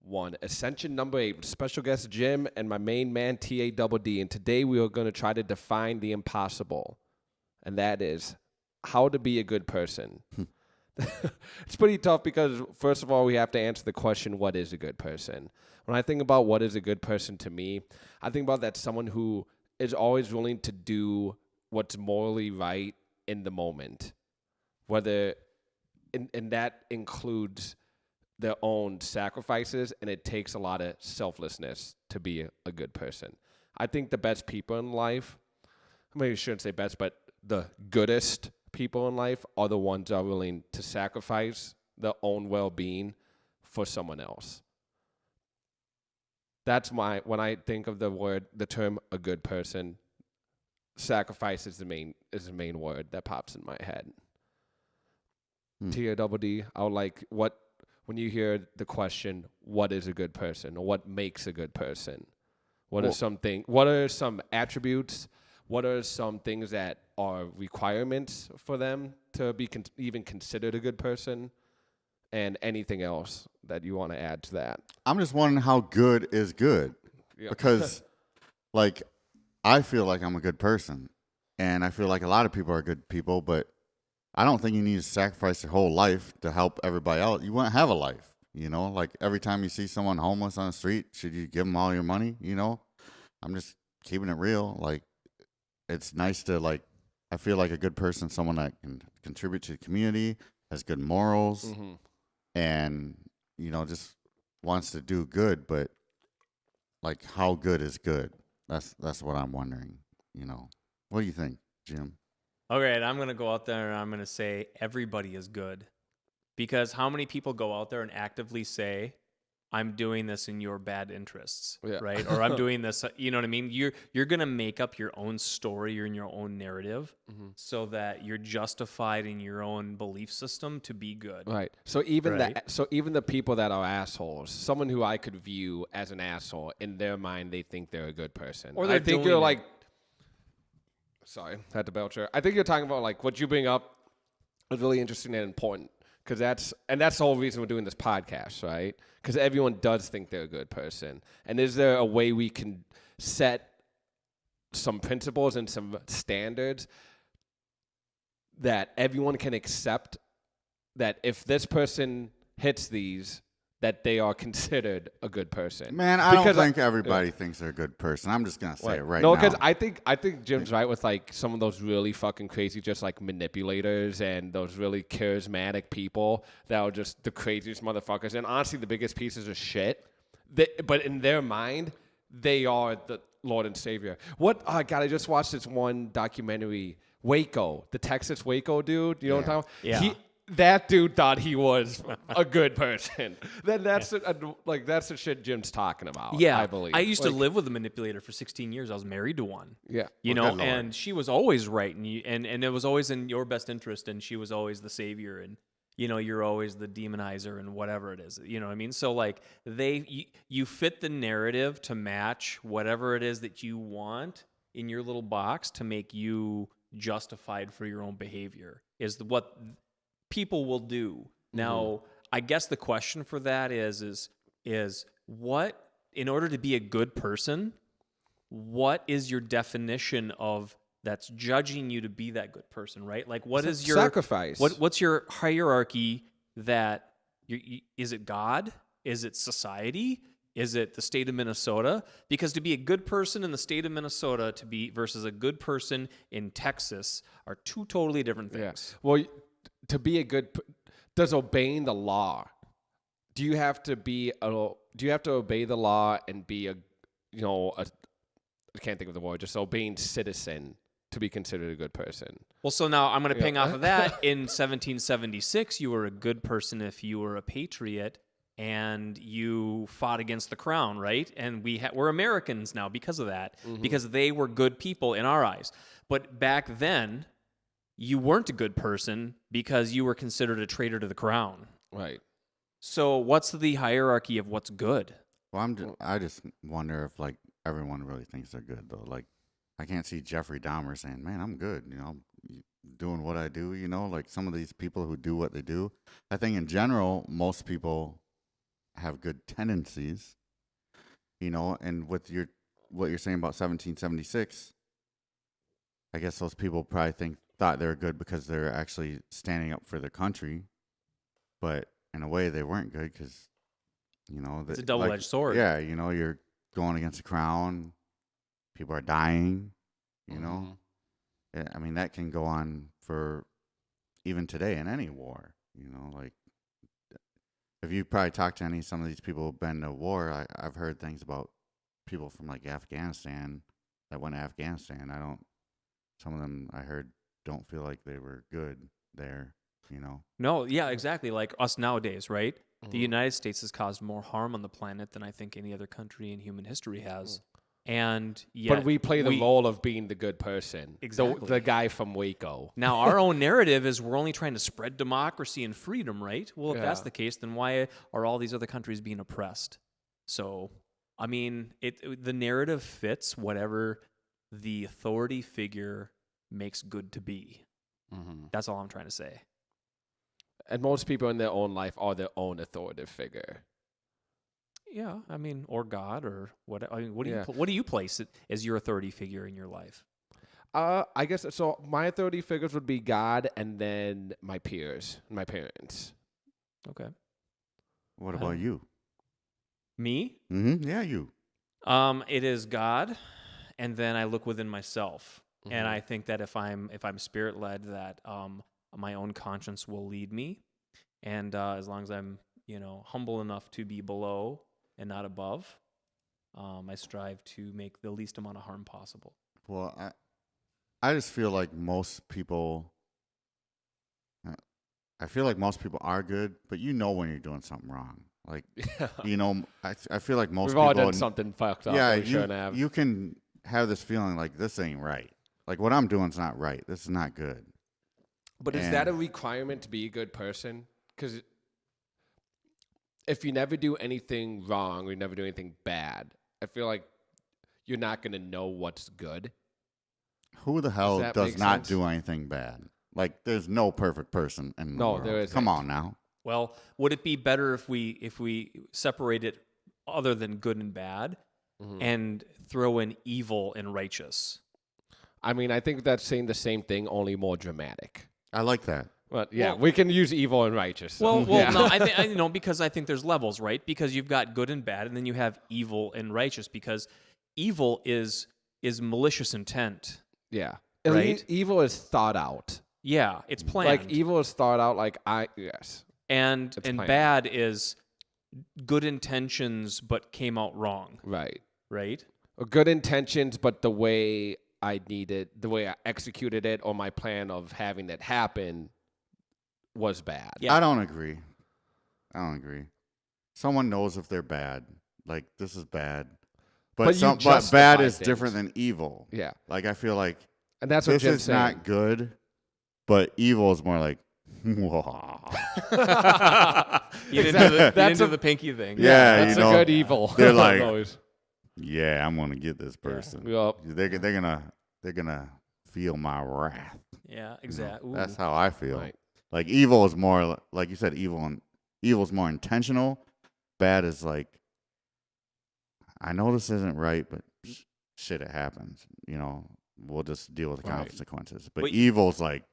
1, Ascension number 8, special guest Jim and my main man Tate. And today we are going to try to define the impossible, and that is how to be a good person. It's pretty tough because, first of all, we have to answer the question, what is a good person? When I think about what is a good person to me, I think about that someone who is always willing to do what's morally right in the moment, whether, and that includes their own sacrifices, and it takes a lot of selflessness to be a good person. I think the best people in life, maybe I shouldn't say best, but the goodest people in life are the ones that are willing to sacrifice their own well-being for someone else. That's when I think of the term a good person, sacrifice is the main word that pops in my head. T-A-D-D, I would like, when you hear the question, what is a good person, or what makes a good person? What are some attributes? What are some things that are requirements for them to be even considered a good person? And anything else that you want to add to that? I'm just wondering how good is good. Yep. Because, like, I feel like I'm a good person. And I feel like a lot of people are good people, but I don't think you need to sacrifice your whole life to help everybody out. You wouldn't have a life, you know? Like, every time you see someone homeless on the street, should you give them all your money, you know? I'm just keeping it real. Like, it's nice to, like, I feel like a good person, someone that can contribute to the community, has good morals, and, you know, just wants to do good. But, like, how good is good? That's what I'm wondering, you know? What do you think, Jim? Okay, and I'm going to go out there and I'm going to say everybody is good. Because how many people go out there and actively say, I'm doing this in your bad interests, right? Or I'm doing this, you know what I mean? You're going to make up your own story or in your own narrative so that you're justified in your own belief system to be good. Right. So even the people that are assholes, someone who I could view as an asshole, in their mind they think they're a good person. Or I think you're like, sorry, I had to belch here. I think you're talking about like what you bring up is really interesting and important. Because that's the whole reason we're doing this podcast, right? Because everyone does think they're a good person. And is there a way we can set some principles and some standards that everyone can accept, that if this person hits these, that they are considered a good person? Man, I don't think everybody thinks they're a good person. I'm just going to say it right now. No, because I think Jim's right with like some of those really fucking crazy, just like manipulators and those really charismatic people that are just the craziest motherfuckers. And honestly, the biggest pieces of shit. But in their mind, they are the Lord and Savior. Oh, God, I just watched this one documentary, Waco, the Texas Waco dude. You know what I'm talking about? Yeah. That dude thought he was a good person. That's the shit Jim's talking about. Yeah, I believe. I used to live with a manipulator for 16 years. I was married to one. Yeah, you know, and she was always right, and it was always in your best interest, and she was always the savior, and you know, you're always the demonizer, and whatever it is. You know what I mean? So like you fit the narrative to match whatever it is that you want in your little box to make you justified for your own behavior. Is what people will do. Now, I guess the question for that is what, in order to be a good person, what is your definition of that's judging you to be that good person, right? Like, what is your sacrifice? What's your hierarchy? That is it God? Is it society? Is it the state of Minnesota? Because to be a good person in the state of Minnesota versus a good person in Texas are two totally different things. Yeah. Well, to be a good, does obeying the law? Do you have to obey the law and be I can't think of the word, just obeying citizen to be considered a good person? Well, so now I'm going to ping off of that. In 1776, you were a good person if you were a patriot and you fought against the crown, right? And we're Americans now because of that, because they were good people in our eyes. But back then, you weren't a good person because you were considered a traitor to the crown. Right. So what's the hierarchy of what's good? Well, I just wonder if like everyone really thinks they're good though. Like I can't see Jeffrey Dahmer saying, "Man, I'm good," you know, doing what I do, you know, like some of these people who do what they do. I think in general, most people have good tendencies, you know. And with what you're saying about 1776, I guess those people probably thought they were good because they're actually standing up for their country, but in a way they weren't good because, you know, it's a double-edged sword. Yeah, you know, you're going against the crown. People are dying, you know. Yeah, I mean, that can go on for even today in any war, you know. Like, if you probably talk to some of these people who've been to war, I've heard things about people from like Afghanistan that went to Afghanistan. Some of them I heard don't feel like they were good there, you know. No, yeah, exactly. Like us nowadays, right? The United States has caused more harm on the planet than I think any other country in human history has. And yet, but we play the role of being the good person. Exactly. The guy from Waco. Now, our own narrative is we're only trying to spread democracy and freedom, right? Well, if that's the case, then why are all these other countries being oppressed? So, I mean, the narrative fits whatever the authority figure makes good to be. That's all I'm trying to say. And most people in their own life are their own authoritative figure. Yeah, I mean, or God, or what? I mean, what do you place as your authority figure in your life? I guess so. My authority figures would be God, and then my peers, my parents. Okay. What about you? Me? Yeah, you. It is God, and then I look within myself, and I think that if I'm spirit led, that my own conscience will lead me, and as long as I'm humble enough to be below and not above, I strive to make the least amount of harm possible. Well, I just feel like most people. I feel like most people are good, but you know when you're doing something wrong. Like, you know, I feel like most We've people all done something fucked up. Yeah, we shouldn't have. You can have this feeling like this ain't right. Like what I'm doing is not right. This is not good. But is that a requirement to be a good person? Because if you never do anything wrong or you never do anything bad, I feel like you're not going to know what's good. Who the hell does not do anything bad? Like, there's no perfect person in the world. There isn't. Come on now. Well, would it be better if we separate it other than good and bad and throw in evil and righteous? I mean, I think that's saying the same thing, only more dramatic. I like that. But yeah, we can use evil and righteous. Well, no, I think because I think there's levels, right? Because you've got good and bad, and then you have evil and righteous. Because evil is malicious intent. Yeah, right. Evil is thought out. Yeah, it's planned. Like evil is thought out. And bad is good intentions, but came out wrong. Right. Right. Or good intentions, but the way I executed it, or my plan of having that happen was bad. Yeah. I don't agree. Someone knows if they're bad. Like, this is bad. But bad is different than evil. Yeah. Like, I feel like and that's what this Jim's is saying. Not good, but evil is more like, whoa. You didn't do the pinky thing. Yeah, that's a good evil. They're like, yeah, I'm gonna get this person. Yeah. Yep. They're gonna feel my wrath. Yeah, exactly. That's how I feel. Right. Like, evil is more, like you said, evil is more intentional. Bad is like, I know this isn't right, but shit, it happens. You know, we'll just deal with the consequences. But evil's like,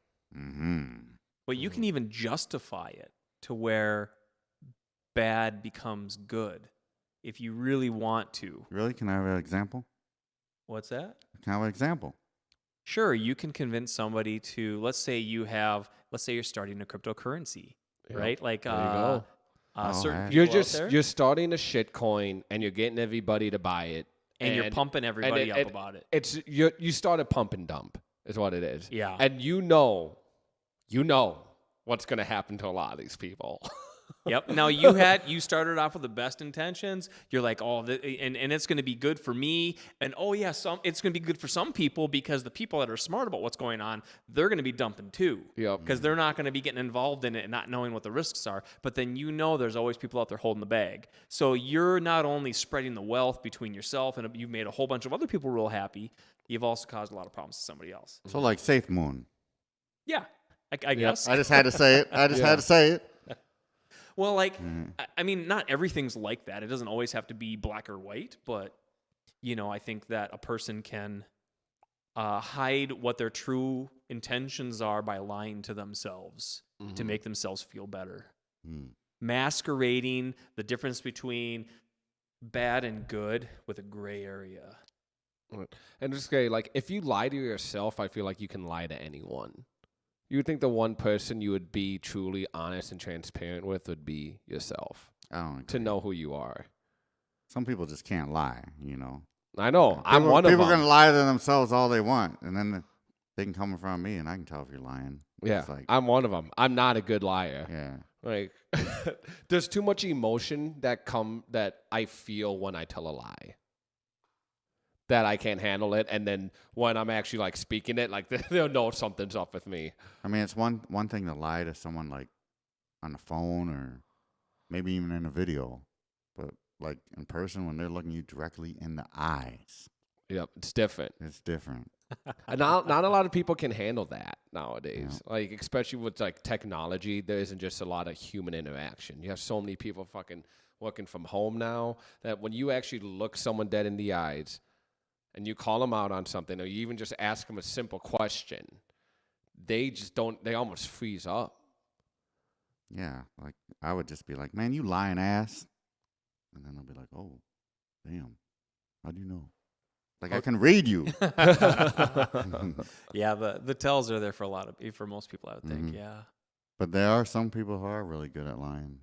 But you can even justify it to where bad becomes good if you really want to. Really? Can I have an example? What's that? Can I have an example? Sure, you can convince somebody to, let's say you're starting a cryptocurrency, right? Like, there you go. Certain you're starting a shit coin and you're getting everybody to buy it. And you're pumping everybody up about it. You start a pump and dump is what it is. Yeah. And you know what's going to happen to a lot of these people. Yep. Now you started off with the best intentions. You're like, and it's going to be good for me. And it's going to be good for some people because the people that are smart about what's going on, they're going to be dumping too. Yep. Because they're not going to be getting involved in it and not knowing what the risks are. But then there's always people out there holding the bag. So you're not only spreading the wealth between yourself and you've made a whole bunch of other people real happy, you've also caused a lot of problems to somebody else. So like Safe Moon. Yeah. I guess. I just had to say it. Well, like, I mean, not everything's like that. It doesn't always have to be black or white, but, I think that a person can hide what their true intentions are by lying to themselves to make themselves feel better. Masquerading the difference between bad and good with a gray area. And just say, like, if you lie to yourself, I feel like you can lie to anyone. You would think the one person you would be truly honest and transparent with would be yourself. I don't agree. To know who you are. Some people just can't lie, I know. I'm one of them. People are going to lie to themselves all they want, and then they can come in front of me, and I can tell if you're lying. Yeah, It's like, I'm one of them. I'm not a good liar. yeah. Like, there's too much emotion that I feel when I tell a lie. That I can't handle it, and then when I'm actually like speaking it, like they'll know something's up with me. I mean, it's one thing to lie to someone like on the phone or maybe even in a video, but like in person when they're looking you directly in the eyes. Yep, it's different. It's different. And not a lot of people can handle that nowadays. Yeah. Like, especially with like technology, there isn't just a lot of human interaction. You have so many people fucking working from home now that when you actually look someone dead in the eyes and you call them out on something, or you even just ask them a simple question, they almost freeze up. Yeah, like I would just be like, man, you lying ass. And then they'll be like, oh, damn, how do you know? Like, I can read you. Yeah, the tells are there for most people, I would think, yeah. But there are some people who are really good at lying,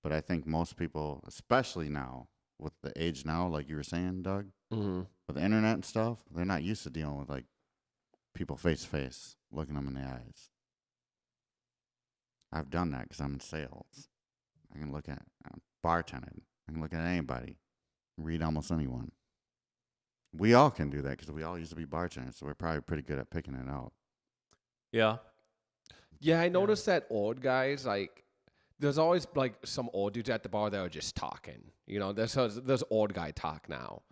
But I think most people, especially now, with the age now, like you were saying, Doug, with the internet and stuff, they're not used to dealing with, like, people face to face, looking them in the eyes. I've done that because I'm in sales. I can look at bartending. I can look at anybody, read almost anyone. We all can do that because we all used to be bartenders, so we're probably pretty good at picking it out. Yeah. Yeah, I noticed that old guys, like, there's always, like, some old dudes at the bar that are just talking. There's old guy talk now.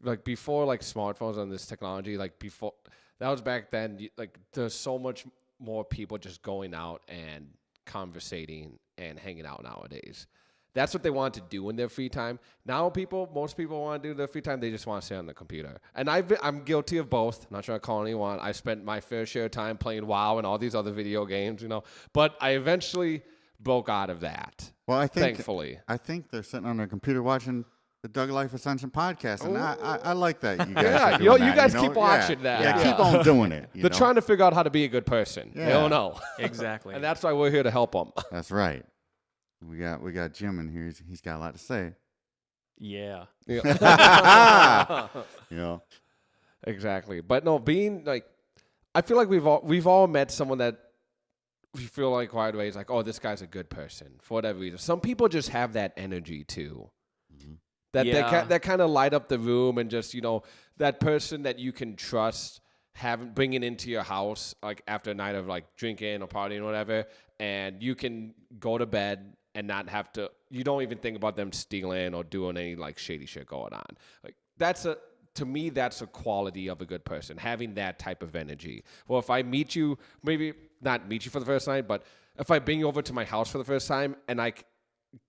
Like, before, like, smartphones and this technology, like, before, that was back then, like, there's so much more people just going out and conversating and hanging out nowadays. That's what they want to do in their free time. Now most people want to do their free time. They just want to stay on the computer. And I'm guilty of both. I'm not trying to call anyone. I spent my fair share of time playing WoW and all these other video games, But I eventually broke out of that. Well, thankfully. I think they're sitting on their computer watching the Doug Life Ascension podcast, and I like that. You guys are doing you guys keep watching that. Yeah, keep on doing it. They're trying to figure out how to be a good person. Yeah. They don't know. Exactly. And that's why we're here to help them. That's right. We got Jim in here. He's got a lot to say. Yeah. Exactly. But no, being like, I feel like we've all met someone that we feel like right away is like, oh, this guy's a good person for whatever reason. Some people just have that energy too. That kind of light up the room, and just that person that you can trust, bringing into your house like after a night of like drinking or partying or whatever, and you can go to bed and not have to. You don't even think about them stealing or doing any like shady shit going on. Like to me, that's a quality of a good person, having that type of energy. Well, if I meet you, maybe not meet you for the first time, but if I bring you over to my house for the first time and I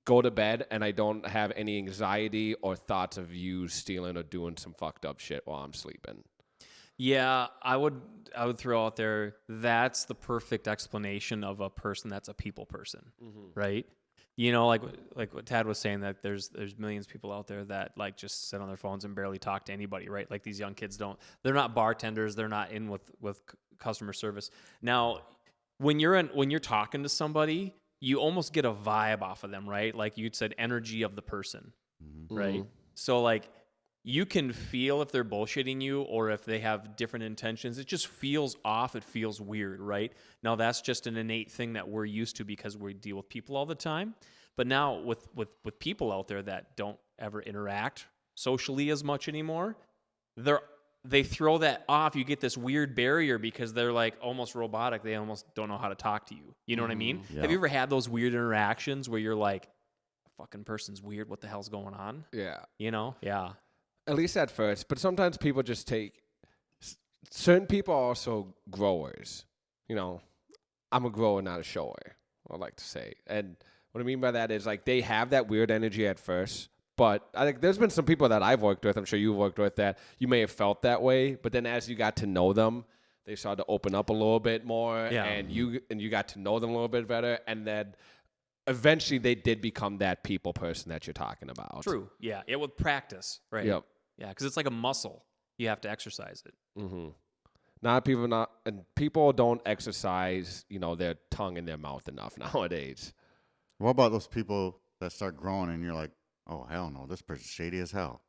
go to bed and I don't have any anxiety or thoughts of you stealing or doing some fucked up shit while I'm sleeping. Yeah, I would throw out there, that's the perfect explanation of a person that's a people person, right? Like what Tad was saying, that there's millions of people out there that like just sit on their phones and barely talk to anybody, right? Like these young kids they're not bartenders, they're not in with customer service. Now, when you're talking to somebody, you almost get a vibe off of them, right? Like you'd said, energy of the person, right? So like you can feel if they're bullshitting you or if they have different intentions. It just feels off. It feels weird, right? Now that's just an innate thing that we're used to because we deal with people all the time. But now with people out there that don't ever interact socially as much anymore, they throw that off. You get this weird barrier because they're like almost robotic. They almost don't know how to talk to you. You know what I mean? Yeah. Have you ever had those weird interactions where you're like, fucking person's weird. What the hell's going on? Yeah. Yeah. At least at first. But sometimes people just certain people are also growers. I'm a grower, not a shower, I like to say. And What I mean by that is like they have that weird energy at first, but I think there's been some people that I've worked with, I'm sure you've worked with, that you may have felt that way, but then as you got to know them, they started to open up a little bit more, and you got to know them a little bit better, and then eventually they did become that people person that you're talking about. True. Yeah. It with practice, right? Yep. Yeah, because it's like a muscle. You have to exercise it. Mm-hmm. And people don't exercise, their tongue in their mouth enough nowadays. What about those people that start growing and you're like, oh, hell no, this person's shady as hell?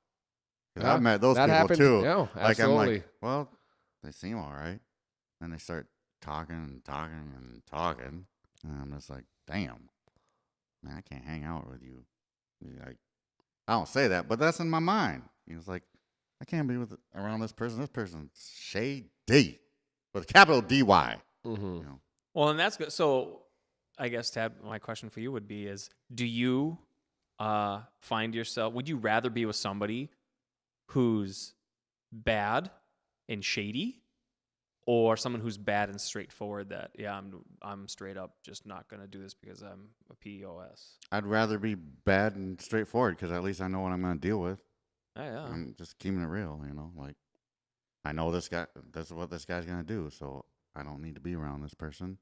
Because I've met those people too. Yeah, like, absolutely. I'm like, well, they seem all right. And they start talking and talking and talking. And I'm just like, damn, man, I can't hang out with you. Like, I don't say that, but that's in my mind. It's like, I can't be around this person. This person's shady with a capital D-Y. Mm-hmm. Well, and that's good. So I guess, Tab, my question for you would be is, do you find yourself, would you rather be with somebody who's bad and shady, or someone who's bad and straightforward that, I'm straight up just not going to do this because I'm a POS? I'd rather be bad and straightforward because at least I know what I'm going to deal with. Oh, yeah. I'm just keeping it real, like I know this guy, that's what this guy's going to do, so I don't need to be around this person.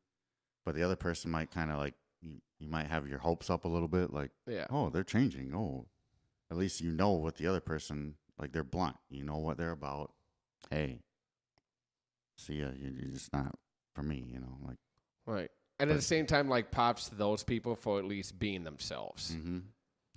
But the other person might kind of like, you might have your hopes up a little bit, like, oh, they're changing. Oh, at least you know what the other person, like, they're blunt. You know what they're about. Hey, see ya, you're just not for me, like. Right. And at the same time, like, props to those people for at least being themselves. Mm-hmm.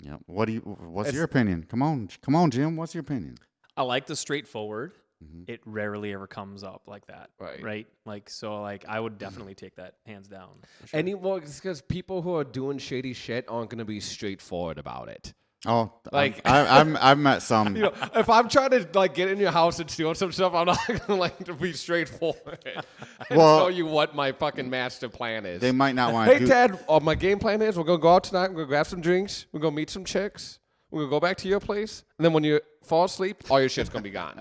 Yeah. What's your opinion? Come on, Jim. What's your opinion? I like the straightforward. Mm-hmm. It rarely ever comes up like that. Right. Like, so like I would definitely take that hands down. Sure. It's because people who are doing shady shit aren't going to be straightforward about it. Oh, like I've met some. If I'm trying to like get in your house and steal some stuff, I'm not gonna like to be straightforward and tell you what my fucking master plan is. They might not want to. Hey, Ted, my game plan is we're gonna go out tonight. We're gonna grab some drinks. We're gonna meet some chicks. We're gonna go back to your place, and then when you fall asleep, all your shit's gonna be gone.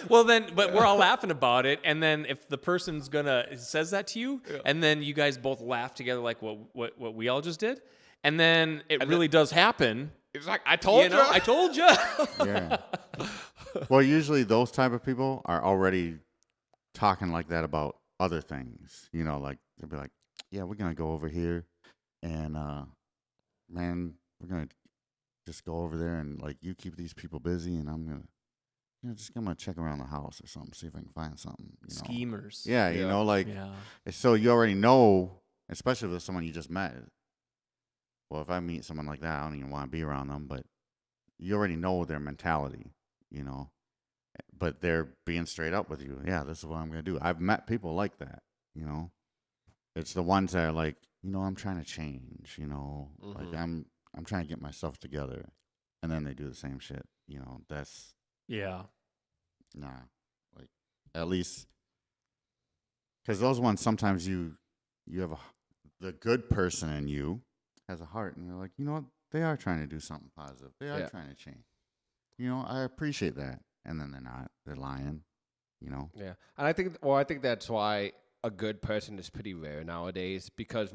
Well, then, but we're all laughing about it, and then if the person's says that to you, and then you guys both laugh together like what we all just did. And then it really does happen. It's like, I told you. I told you. Yeah. Well, usually those type of people are already talking like that about other things. Like they'll be like, yeah, we're going to go over here. And, man, we're going to just go over there and, like, you keep these people busy. And I'm going to check around the house or something, see if I can find something. Schemers. Yeah, so you already know, especially with someone you just met. Well, if I meet someone like that, I don't even want to be around them, but you already know their mentality, but they're being straight up with you. Yeah, this is what I'm going to do. I've met people like that, It's the ones that are like, I'm trying to change, Mm-hmm. like I'm trying to get myself together. And then they do the same shit, that's. Yeah. Nah, like at least, because those ones, sometimes you have the good person in you has a heart, and you're like, what? They are trying to do something positive. They are trying to change. I appreciate that. And then they're not. They're lying. Yeah, and I think that's why a good person is pretty rare nowadays, because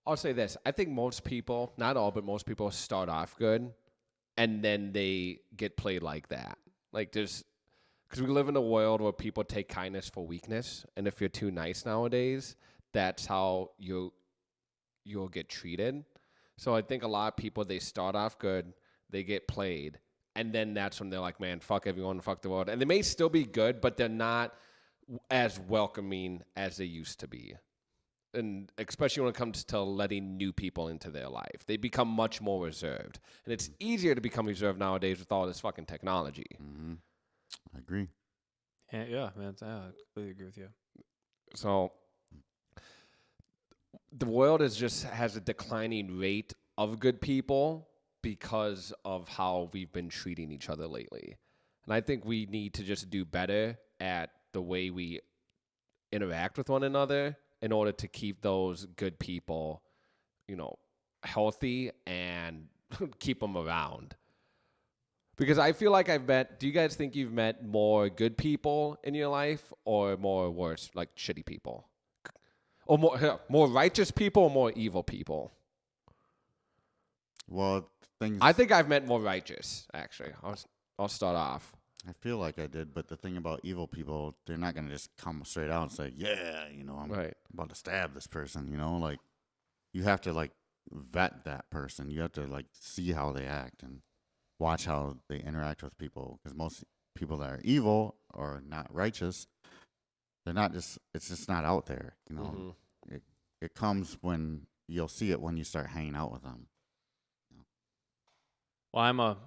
I'll say this, I think most people, not all, but most people start off good, and then they get played like that. Like because we live in a world where people take kindness for weakness, and if you're too nice nowadays, that's how you'll get treated. So I think a lot of people, they start off good, they get played, and then that's when they're like, man, fuck everyone, fuck the world. And they may still be good, but they're not as welcoming as they used to be. And especially when it comes to letting new people into their life, they become much more reserved. And it's easier to become reserved nowadays with all this fucking technology. Mm-hmm. I agree. Yeah, man, I completely agree with you. So the world has a declining rate of good people because of how we've been treating each other lately. And I think we need to just do better at the way we interact with one another in order to keep those good people, healthy and keep them around. Because I feel like do you guys think you've met more good people in your life or more worse, like shitty people? Or more righteous people or more evil people? Well, I think I've met more righteous, actually. I'll start off. I feel like I did, but the thing about evil people, they're not going to just come straight out and say, yeah, I'm about to stab this person, like you have to like vet that person. You have to like see how they act and watch how they interact with people, because most people that are evil or not righteous, it's just not out there, It comes when you'll see it when you start hanging out with them. Well,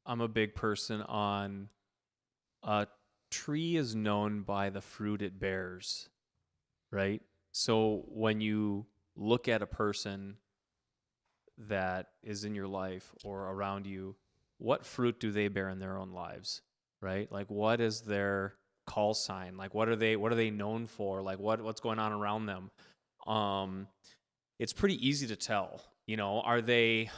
I'm a big person on a tree is known by the fruit it bears, right? So when you look at a person that is in your life or around you, what fruit do they bear in their own lives, right? Like, what is their call sign? Like, what are they known for? Like, what's going on around them? It's pretty easy to tell, are they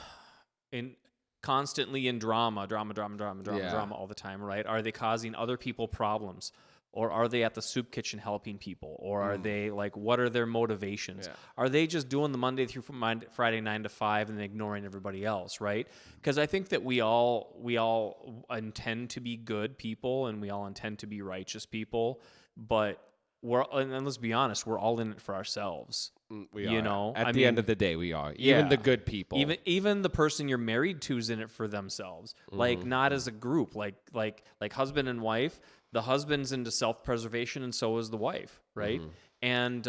constantly in drama all the time, right? Are they causing other people problems? Or are they at the soup kitchen helping people? Or are they like, what are their motivations? Yeah. Are they just doing the Monday through Friday 9 to 5 and ignoring everybody else, right? Because I think that we all intend to be good people and we all intend to be righteous people, but and let's be honest, we're all in it for ourselves. We are. At the end of the day, we are. Even the good people. Even the person you're married to is in it for themselves. Like, not as a group. Like husband and wife. The husband's into self-preservation, and so is the wife, right? And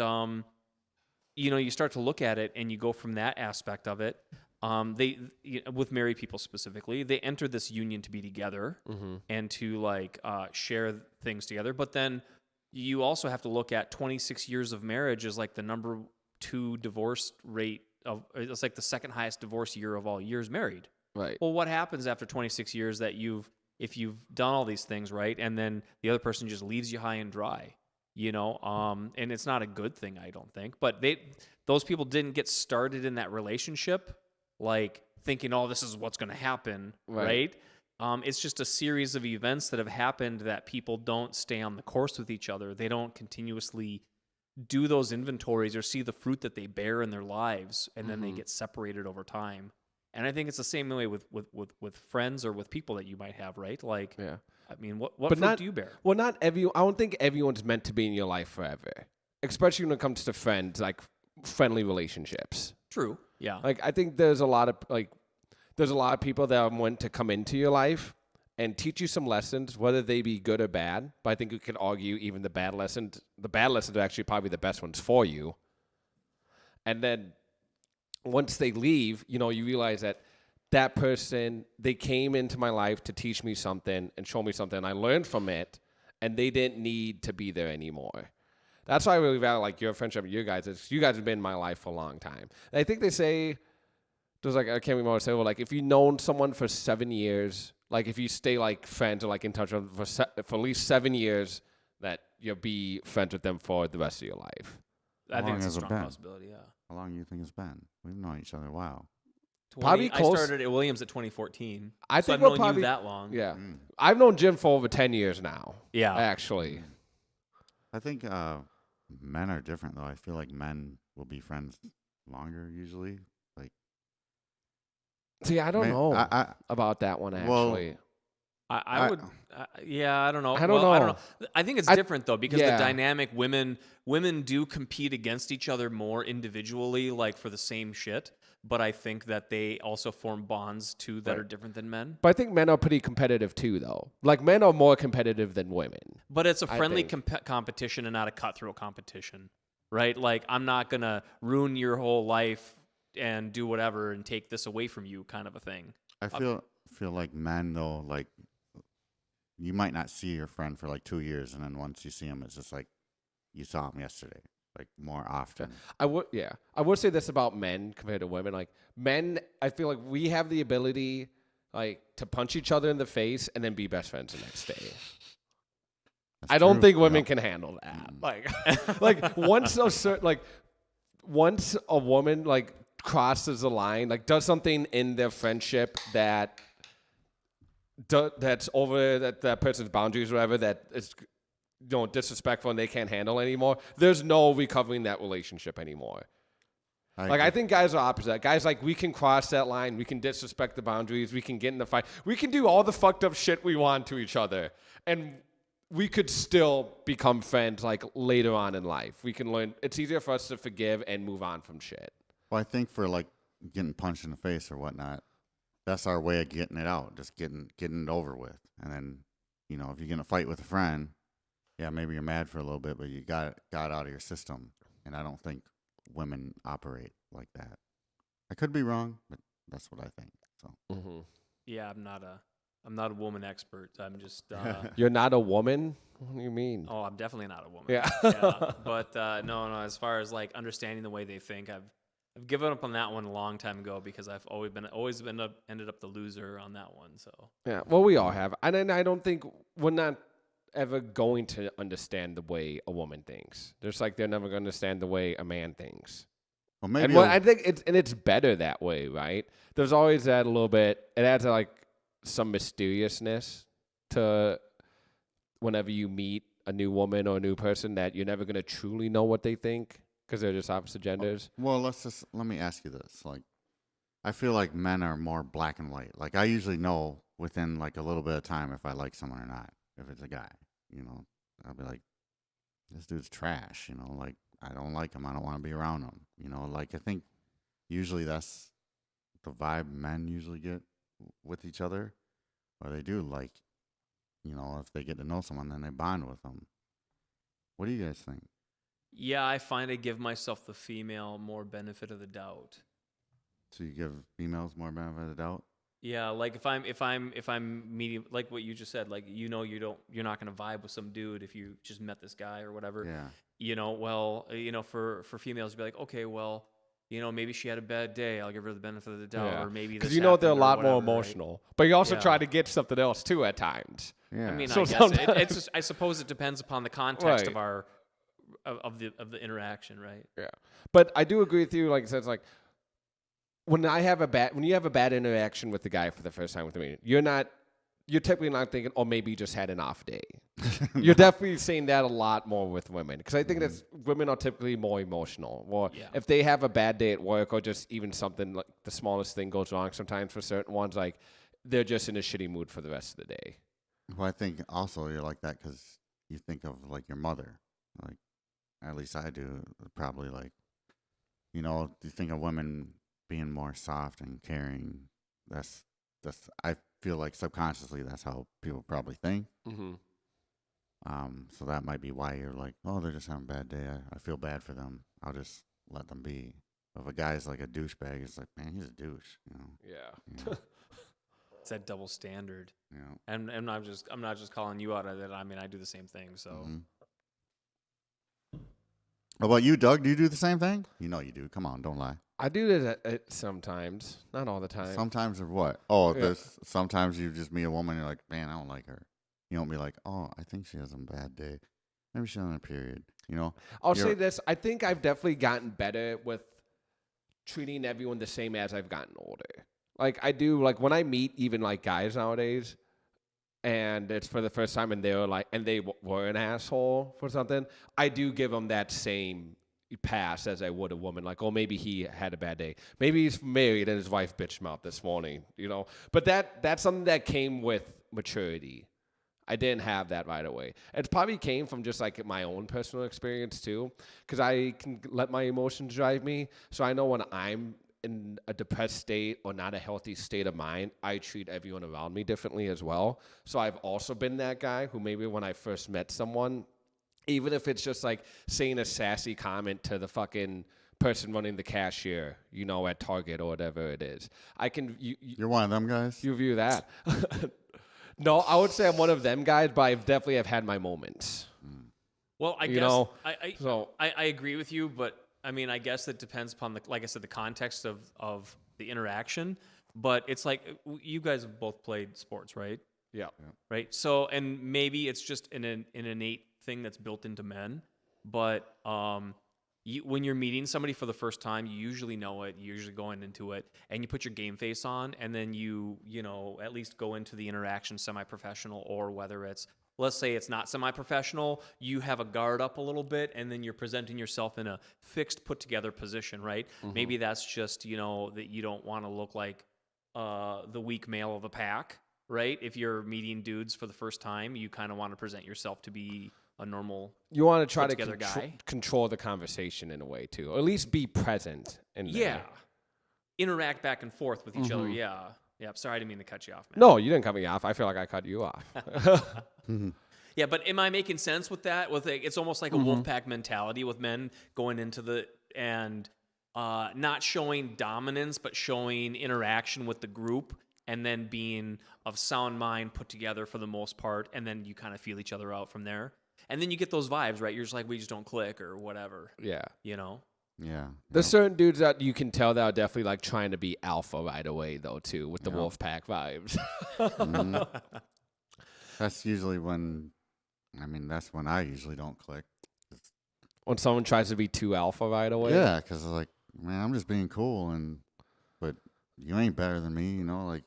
you start to look at it, and you go from that aspect of it. With married people specifically, they enter this union to be together and to share things together. But then you also have to look at 26 years of marriage as like the number 2 divorce rate it's like the second highest divorce year of all years married. Right. Well, what happens after 26 years that if you've done all these things right, and then the other person just leaves you high and dry, and it's not a good thing, I don't think. But those people didn't get started in that relationship like thinking, oh, this is what's going to happen, right? It's just a series of events that have happened that people don't stay on the course with each other. They don't continuously do those inventories or see the fruit that they bear in their lives, and then they get separated over time. And I think it's the same way with friends or with people that you might have, right? Like, yeah. I mean, what fruit do you bear? Well, I don't think everyone's meant to be in your life forever, especially when it comes to friends, like friendly relationships. True. Yeah. Like, I think there's a lot of people that are meant to come into your life and teach you some lessons, whether they be good or bad. But I think you could argue even the bad lessons are actually probably the best ones for you. And then once they leave, you realize that person, they came into my life to teach me something and show me something. I learned from it, and they didn't need to be there anymore. That's why I really value your friendship with you guys. You guys have been in my life for a long time. And I think they say, I can't remember what I say, if you've known someone for 7 years, if you stay friends or in touch with them for at least 7 years, that you'll be friends with them for the rest of your life. I think it's a strong possibility, yeah. How long do you think it's been? We've known each other a while. Probably close. I started at Williams at 2014. I think I've known you that long. Yeah. I've known Jim for over 10 years now. Yeah. Actually. I think men are different, though. I feel like men will be friends longer usually. See, I don't know about that one, actually. Well, I would, I don't know. I don't know. I think it's different though, because the dynamic women do compete against each other more individually, for the same shit. But I think that they also form bonds too that are different than men. But I think men are pretty competitive too, though. Men are more competitive than women. But it's a friendly competition and not a cutthroat competition, right? I'm not gonna ruin your whole life and do whatever and take this away from you, kind of a thing. I feel like men though, you might not see your friend for 2 years, and then once you see him, it's just you saw him yesterday, more often. I would say this about men compared to women. Men, I feel like we have the ability to punch each other in the face and then be best friends the next day. I don't think women can handle that. Once a woman crosses the line, does something in their friendship that's over that person's boundaries or whatever, that is disrespectful and they can't handle anymore, there's no recovering that relationship anymore. I think guys are opposite. Guys, like, we can cross that line. We can disrespect the boundaries. We can get in the fight. We can do all the fucked up shit we want to each other. And we could still become friends, like, later on in life. We can learn. It's easier for us to forgive and move on from shit. Well, I think for, like, getting punched in the face or whatnot, that's our way of getting it out, just getting it over with. And then, if you're going to fight with a friend, yeah, maybe you're mad for a little bit, but you got it out of your system. And I don't think women operate like that. I could be wrong, but that's what I think. So Yeah, I'm not a woman expert. I'm just You're not a woman? What do you mean? Oh, I'm definitely not a woman. Yeah. But no, as far as like understanding the way they think, I've given up on that one a long time ago because I've ended up the loser on that one. So yeah, well, we all have. And I don't think we're not ever going to understand the way a woman thinks. Just like they're never going to understand the way a man thinks. Well, maybe I think it's better that way, right? There's always that a little bit. It adds like some mysteriousness to whenever you meet a new woman or a new person that you're never going to truly know what they think because they're just opposite genders. Well, let me ask you this. Like, I feel like men are more black and white. Like, I usually know within like a little bit of time if I like someone or not. If it's a guy, I'll be like, this dude's trash, like, I don't like him. I don't want to be around him. Like, I think usually that's the vibe men usually get with each other, or they do, like, if they get to know someone, then they bond with them. What do you guys think? Yeah, I find I give myself the female more benefit of the doubt. So you give females more benefit of the doubt? Yeah, like if I'm meeting, like what you just said, like you're not gonna vibe with some dude if you just met this guy or whatever. Yeah. For females to be like, okay, well, maybe she had a bad day. I'll give her the benefit of the doubt, or maybe because this they're a lot more whatever, emotional, right? But you also try to get something else too at times. Yeah. I mean, So I guess it's just, I suppose it depends upon the context of our of the interaction, right? Yeah, but I do agree with you. Like I said, it's like when you have a bad interaction with the guy for the first time with me, you're typically not thinking, oh, maybe you just had an off day. You're definitely seeing that a lot more with women because I think that women are typically more emotional. Or if they have a bad day at work or just even something like the smallest thing goes wrong sometimes for certain ones, like they're just in a shitty mood for the rest of the day. Well, I think also you're like that because you think of like your mother. Like, at least I do. Probably like, you think of women being more soft and caring. That's I feel like subconsciously that's how people probably think. Mm-hmm. So that might be why you're like, oh, they're just having a bad day. I feel bad for them. I'll just let them be. If a guy's like a douchebag, it's like, man, he's a douche. Yeah. It's that double standard. Yeah. And I'm not just calling you out on it. I mean, I do the same thing. So. Mm-hmm. How about you, Doug? Do you do the same thing? You know you do. Come on, don't lie. I do that sometimes, not all the time. Sometimes or what? Oh, sometimes you just meet a woman and you're like, man, I don't like her. You don't be like, oh, I think she has a bad day. Maybe she's on a period. I'll say this. I think I've definitely gotten better with treating everyone the same as I've gotten older. Like I do, like when I meet even like guys nowadays, and it's for the first time, and they were an asshole for something, I do give them that same pass as I would a woman. Like, oh, maybe he had a bad day. Maybe he's married and his wife bitched him out this morning, But that's something that came with maturity. I didn't have that right away. It probably came from just like my own personal experience too, because I can let my emotions drive me. So I know when I'm in a depressed state or not a healthy state of mind, I treat everyone around me differently as well. So I've also been that guy who maybe when I first met someone, even if it's just like saying a sassy comment to the fucking person running the cashier, at Target or whatever it is, I can. You're one of them guys? You view that. No, I would say I'm one of them guys, but I definitely have had my moments. Well, I guess I agree with you, but I mean, I guess it depends upon like I said, the context of the interaction. But it's like you guys have both played sports, right? Yeah. Right. So, and maybe it's just an innate thing that's built into men, but when you're meeting somebody for the first time, you usually know it. You're usually going into it, and you put your game face on, and then you at least go into the interaction semi-professional, or whether it's let's say it's not semi-professional, you have a guard up a little bit, and then you're presenting yourself in a fixed, put-together position, right? Maybe that's just, that you don't want to look like the weak male of the pack, right? If you're meeting dudes for the first time, you kind of want to present yourself to be a normal, you want to try to guy. control the conversation in a way, too. Or at least be present in there. Yeah. Interact back and forth with each other, yeah. Yeah, sorry, I didn't mean to cut you off, man. No, you didn't cut me off. I feel like I cut you off. Yeah, but am I making sense with that? It's almost like a wolf pack mentality with men going into and not showing dominance, but showing interaction with the group, and then being of sound mind, put together for the most part, and then you kind of feel each other out from there. And then you get those vibes, right? You're just like, we just don't click or whatever. Yeah. Yeah. There's certain dudes that you can tell that are definitely like trying to be alpha right away, though, too, with the wolf pack vibes. That's usually that's when I usually don't click. When someone tries to be too alpha right away? Yeah, because like, man, I'm just being cool, but you ain't better than me, like,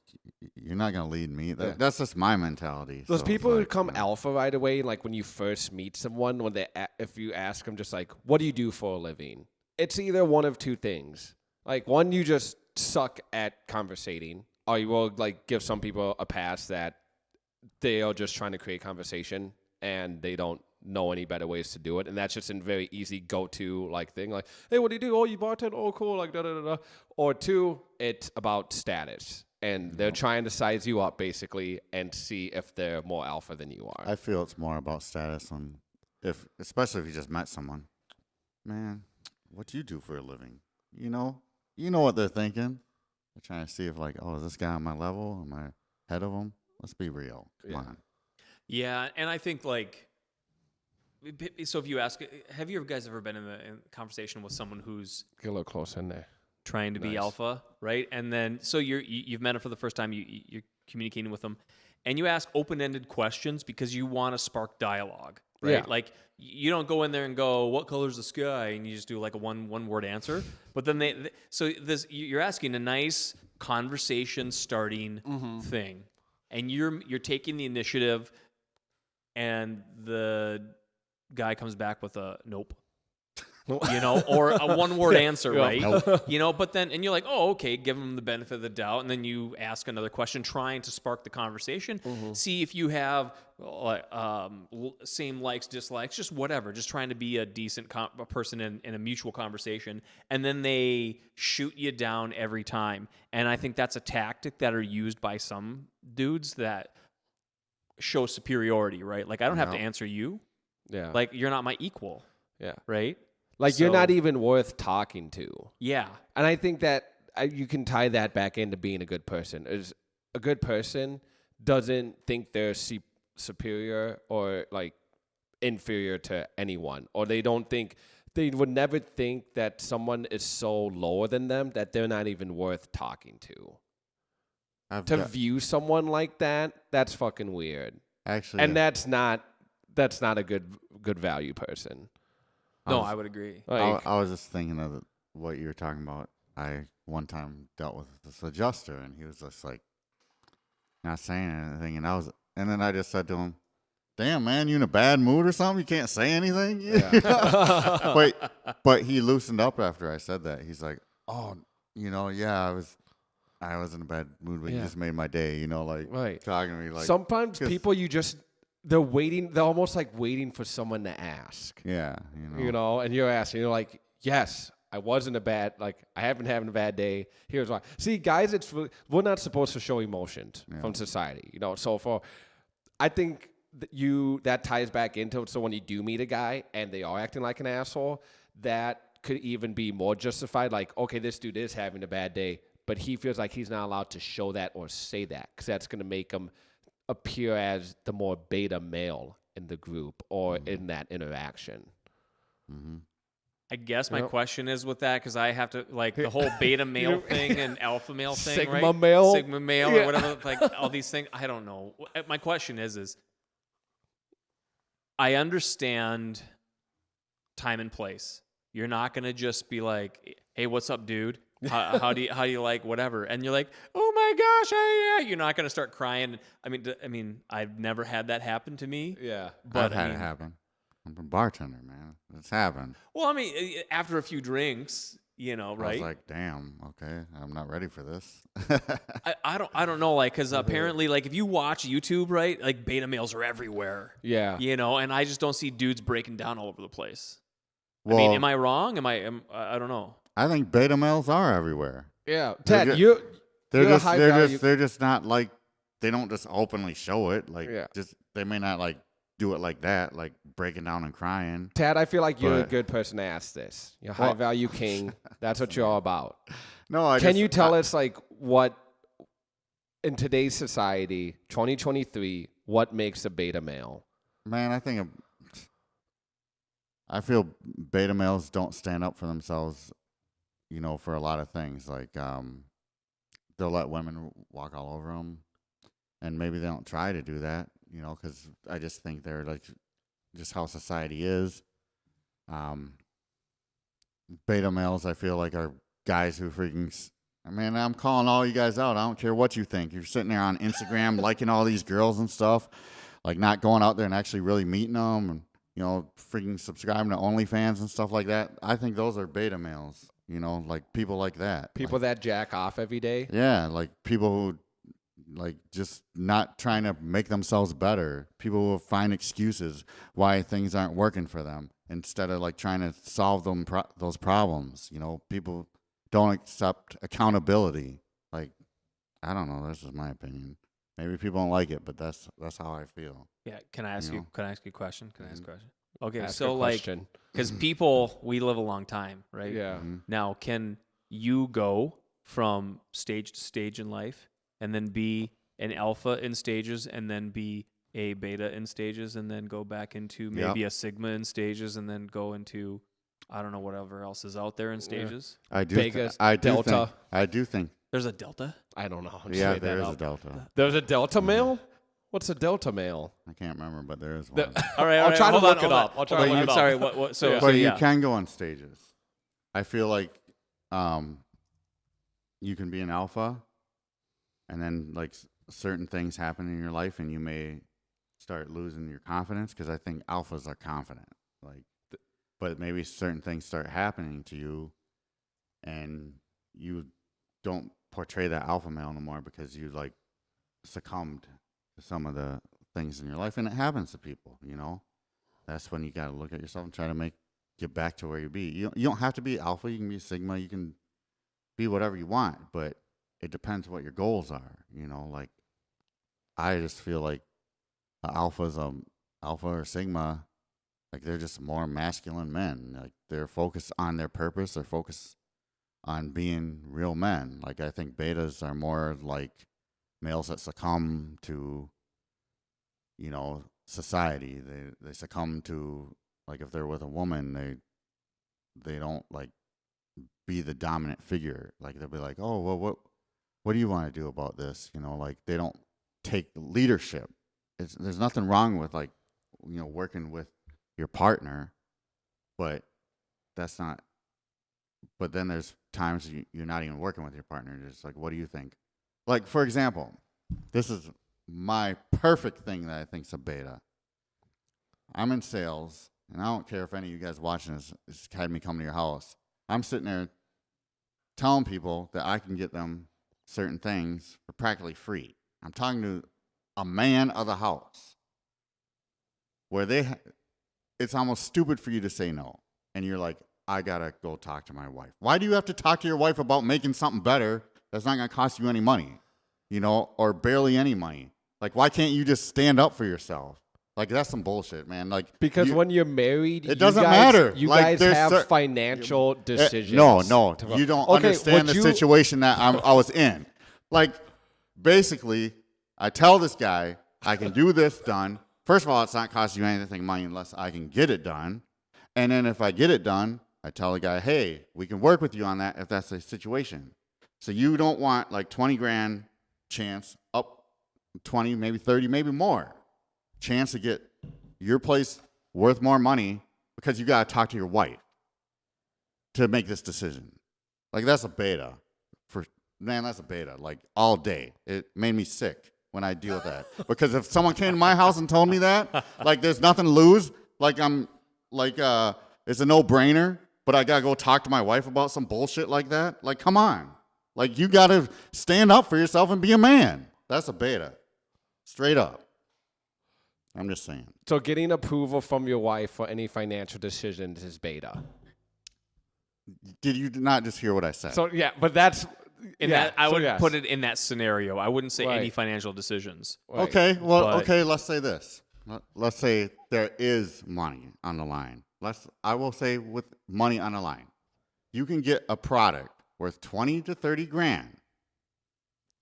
you're not going to lead me. That's just my mentality. Those people who come alpha right away, like when you first meet someone, if you ask them just like, what do you do for a living? It's either one of two things. Like, one, you just suck at conversating, or you will like give some people a pass that they are just trying to create conversation and they don't know any better ways to do it, and that's just a very easy go-to like thing, like, hey, what do you do? Oh, you bartend? Oh, cool, like da da da da. Or two, it's about status, and they're trying to size you up basically and see if they're more alpha than you are. I feel it's more about status, especially if you just met someone. Man, what you do for a living? You know what they're thinking. They're trying to see if like, oh, is this guy on my level? Am I ahead of him? Let's be real. Come on. Yeah, and I think like, so if you ask, have you guys ever been in a conversation with someone who's Get a little closer in there. Trying to be alpha, right? And then so you've met him for the first time, you're communicating with them, and you ask open-ended questions because you want to spark dialogue, right? Yeah. Like you don't go in there and go, "What color's the sky?" and you just do like a one-word answer. But then you're asking a nice conversation starting thing, and you're taking the initiative, and the guy comes back with a nope. Or a one-word answer, right? Nope. But then, and you're like, oh, okay, give them the benefit of the doubt, and then you ask another question, trying to spark the conversation, see if you have same likes, dislikes, just whatever, just trying to be a decent person in a mutual conversation, and then they shoot you down every time. And I think that's a tactic that are used by some dudes that show superiority, right? Like, I don't have to answer you. Yeah. Like, you're not my equal. Yeah. Right? Like, you're not even worth talking to. Yeah. And I think that you can tie that back into being a good person. A good person doesn't think they're superior or, like, inferior to anyone. Or they would never think that someone is so lower than them that they're not even worth talking to. View someone like that, that's fucking weird. Actually. And that's not a good value person. No, I would agree. I was just thinking of what you were talking about. I one time dealt with this adjuster, and he was just like not saying anything, and then I just said to him, "Damn, man, you in a bad mood or something? You can't say anything." Yeah. but he loosened up after I said that. He's like, "Oh, yeah, I was in a bad mood, but you just made my day." Like talking to me like. Sometimes people they're waiting. They're almost like waiting for someone to ask. Yeah, and you're asking. You're like, yes, I wasn't I haven't having a bad day. Here's why. See, guys, we're not supposed to show emotions from society. So I think that ties back into it. So when you do meet a guy and they are acting like an asshole, that could even be more justified. Like, okay, this dude is having a bad day, but he feels like he's not allowed to show that or say that because that's going to make him appear as the more beta male in the group or in that interaction. I guess my question is with that, because I have to, like, the whole beta male thing and alpha male thing, Sigma male? Sigma male or whatever, like, all these things. I don't know. My question is I understand time and place. You're not going to just be like, hey, what's up, dude? How do you like whatever? And you're like, oh my my gosh, you're not going to start crying. I mean, I've never had that happen to me. Yeah. But I've had it happen. I'm a bartender, man. It's happened. Well, I mean, after a few drinks, right? I was like, damn, okay, I'm not ready for this. I don't know, like, because apparently, like, if you watch YouTube, right, like, beta males are everywhere. Yeah. And I just don't see dudes breaking down all over the place. Well, I mean, am I wrong? I don't know. I think beta males are everywhere. Yeah. Ted, they're just not like, they don't just openly show it. Like, they may not like do it like that, like breaking down and crying. Tad, I feel like you're a good person to ask this. You're high value king. That's what you're all about. No, Can you tell us, like, what in today's society, 2023, what makes a beta male? Man, I feel beta males don't stand up for themselves, for a lot of things. Like, they'll let women walk all over them, and maybe they don't try to do that, because I just think they're like just how society is. Beta males, I feel like, are guys who I'm calling all you guys out. I don't care what you think. You're sitting there on Instagram liking all these girls and stuff, like not going out there and actually really meeting them, and freaking subscribing to OnlyFans and stuff like that. I think those are beta males, like people like that. People that jack off every day? Yeah, like people who like just not trying to make themselves better. People who find excuses why things aren't working for them instead of like trying to solve those problems. People don't accept accountability. Like, I don't know, this is my opinion. Maybe people don't like it, but that's how I feel. Yeah, can I ask you a question? Can I ask a question? Okay, Ask so a question. because people, we live a long time, right? Yeah. Mm-hmm. Now, can you go from stage to stage in life and then be an alpha in stages and then be a beta in stages and then go back into maybe a sigma in stages and then go into, I don't know, whatever else is out there in stages? I do. Vegas, I do Delta. think. I do think. There's a delta? I don't know. I'm just Yeah, making there that is up. a delta. There's a Delta male? What's a Delta male? I can't remember, but there is one. All right, I'll try to hold on, look it hold on. up. I'll try to Hold on, look I'm it up. sorry. What? So, But yeah. you can go on stages. I feel like you can be an alpha, and then like certain things happen in your life, and you may start losing your confidence, because I think alphas are confident. Like, but maybe certain things start happening to you, and you don't portray that alpha male no more because you like succumbed to some of the things in your life, and it happens to people. That's when you got to look at yourself and try to get back to where you be. You don't have to be alpha. You can be sigma. You can be whatever you want, but it depends what your goals are. Like, I just feel like alpha or sigma, like they're just more masculine men. Like, they're focused on their purpose. They're focused on being real men. Like, I think betas are more like males that succumb to, society. They succumb to, like, if they're with a woman, they don't like be the dominant figure. Like, they'll be like, oh, well, what do you want to do about this? Like, they don't take leadership. There's nothing wrong with, like, working with your partner, but that's not. But then there's times you're not even working with your partner. You're just like, what do you think? Like, for example, this is my perfect thing that I think's a beta. I'm in sales, and I don't care if any of you guys watching this had me come to your house. I'm sitting there telling people that I can get them certain things for practically free. I'm talking to a man of the house where it's almost stupid for you to say no. And you're like, I got to go talk to my wife. Why do you have to talk to your wife about making something better that's not going to cost you any money, or barely any money? Like, why can't you just stand up for yourself? Like, that's some bullshit, man. Like, because when you're married, it doesn't matter. You like, guys have financial decisions. No, you don't understand the situation that I was in. Like, basically, I tell this guy, I can do this done. First of all, it's not costing you anything money unless I can get it done. And then if I get it done, I tell the guy, hey, we can work with you on that if that's the situation. So you don't want like 20 grand chance, up 20, maybe 30, maybe more chance to get your place worth more money because you got to talk to your wife to make this decision. Like, that's a beta man, that's a beta. Like all day, it made me sick when I deal with that. Because if someone came to my house and told me that, like there's nothing to lose, like I'm like it's a no-brainer. But I gotta go talk to my wife about some bullshit like that. Like, come on, like you gotta stand up for yourself and be a man. That's a beta, straight up. I'm just saying. So getting approval from your wife for any financial decisions is beta. Did you not just hear what I said? So yeah, but that's I would put it in that scenario. I wouldn't say any Right. financial decisions. Right. Okay, well, But- okay, let's say this. Let's say there is money on the line. I will say with money on the line, you can get a product worth 20 to 30 grand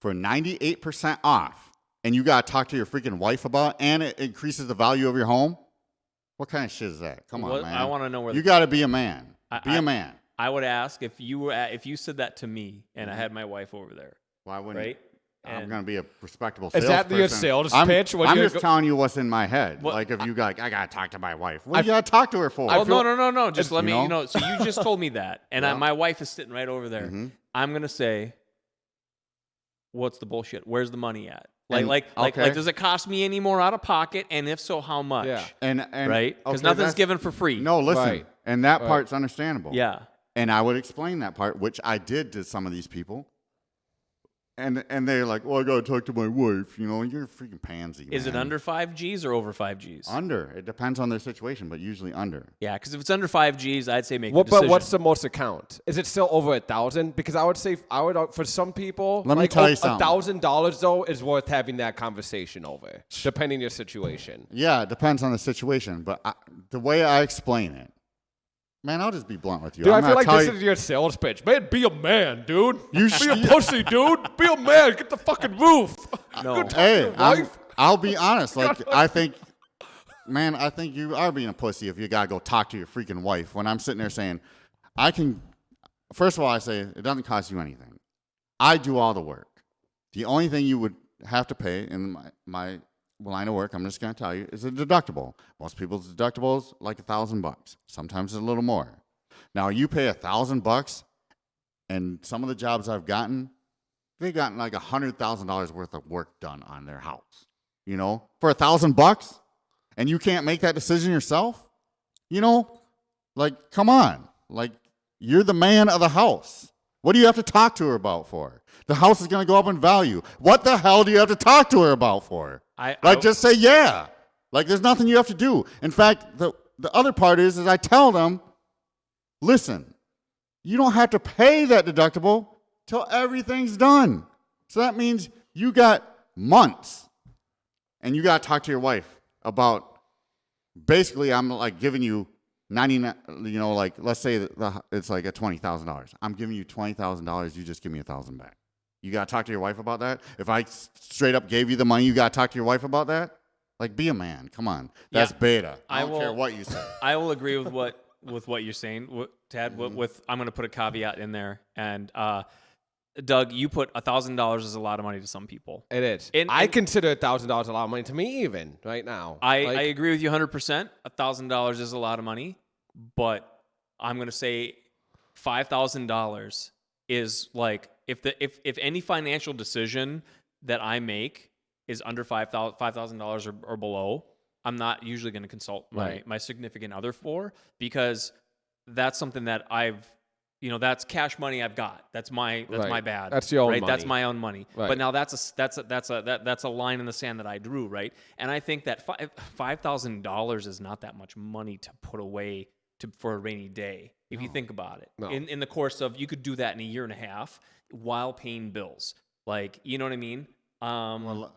for 98% off, and you got to talk to your freaking wife about it, and it increases the value of your home. What kind of shit is that? Come on, man. I want to know where You got to be a man. Be a man. I would ask if you said that to me and I had my wife over there, Why wouldn't right? I'm And- going to be a respectable Is salesperson. that your sales I'm, pitch? When I'm you're just telling you what's in my head. What- Like if you got, I got to talk to my wife. What do you got to talk to her for? Well, no. Just let me, you know? you know. So you just told me that, and Yeah. my wife is sitting right over there. Mhm. I'm gonna say, "What's the bullshit? Where's the money at? And- Like, okay. does it cost me any more out of pocket? And if so, how much? Yeah. And Right? Because okay, nothing's that's- given for free. No, listen. Right. And that Right. part's understandable. Yeah. And I would explain that part, which I did to some of these people. And they're like, well, I got to talk to my wife. You know, you're a freaking pansy. Is it man. under 5 Gs or over 5 Gs? Under. It depends on their situation, but usually under. Yeah, because if it's under 5 Gs, I'd say make What, a decision. but what's the most account? Is it still over 1,000? Because I would say for some people, Let me tell you something. $1,000 though is worth having that conversation over, depending on your situation. Yeah, it depends on the situation. But the way I explain it, man, I'll just be blunt with you. Dude, I'm I feel not like this telling is your sales pitch. Man, be a man, dude. You Be a pussy, dude. Be a man. Get the fucking roof. No. Go talk to Hey, your wife. I'll be honest. Like, I think you are being a pussy if you got to go talk to your freaking wife. When I'm sitting there saying, first of all, I say, it doesn't cost you anything. I do all the work. The only thing you would have to pay in my line of work, I'm just going to tell you, is a deductible. Most people's deductibles like $1,000. Sometimes it's a little more. Now, you pay $1,000, and some of the jobs I've gotten, they've gotten like $100,000 worth of work done on their house. You know, for $1,000, and you can't make that decision yourself. You know, like, come on, like, you're the man of the house. What do you have to talk to her about for? The house is going to go up in value. What the hell do you have to talk to her about for? Just say yeah. Like, there's nothing you have to do. In fact, the other part is I tell them, listen, you don't have to pay that deductible till everything's done. So that means you got months, and you got to talk to your wife about, basically, I'm like giving you 99, you know, like, let's say it's like a $20,000. I'm giving you $20,000. You just give me $1,000 back. You got to talk to your wife about that? If I straight up gave you the money, you got to talk to your wife about that? Like, be a man. Come on. That's beta. I don't care what you say. I will agree with what you're saying, Tad. With I'm going to put a caveat in there. And Doug, you put $1,000 is a lot of money to some people. It is. And I consider $1,000 a lot of money to me, even right now. I agree with you 100%. $1,000 is a lot of money, but I'm going to say $5,000 is like if any financial decision that I make is under $5,000 or below, I'm not usually going to consult my significant other for, because that's something that that's cash money I've got. That's my bad. That's your own money. That's my own money. Right. But now that's a line in the sand that I drew, right? And I think that $5,000 is not that much money to put away for a rainy day. If you think about it, in the course of, you could do that in a year and a half while paying bills. Like, you know what I mean? Well,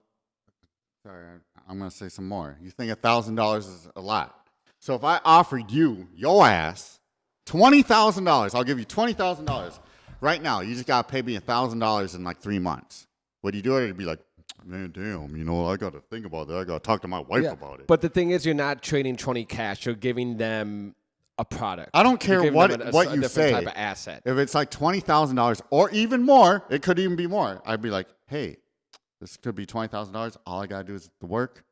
sorry, I'm going to say some more. You think $1,000 is a lot. So if I offered you, your ass, $20,000, I'll give you $20,000 right now. You just got to pay me $1,000 in like 3 months. Would you do it? It'd be like, man, damn, you know, I got to think about that. I got to talk to my wife about it. But the thing is, you're not trading 20 cash. You're giving them a product. I don't care what you say. Type of asset. If it's like $20,000 or even more, it could even be more. I'd be like, hey, this could be $20,000. All I got to do is the work.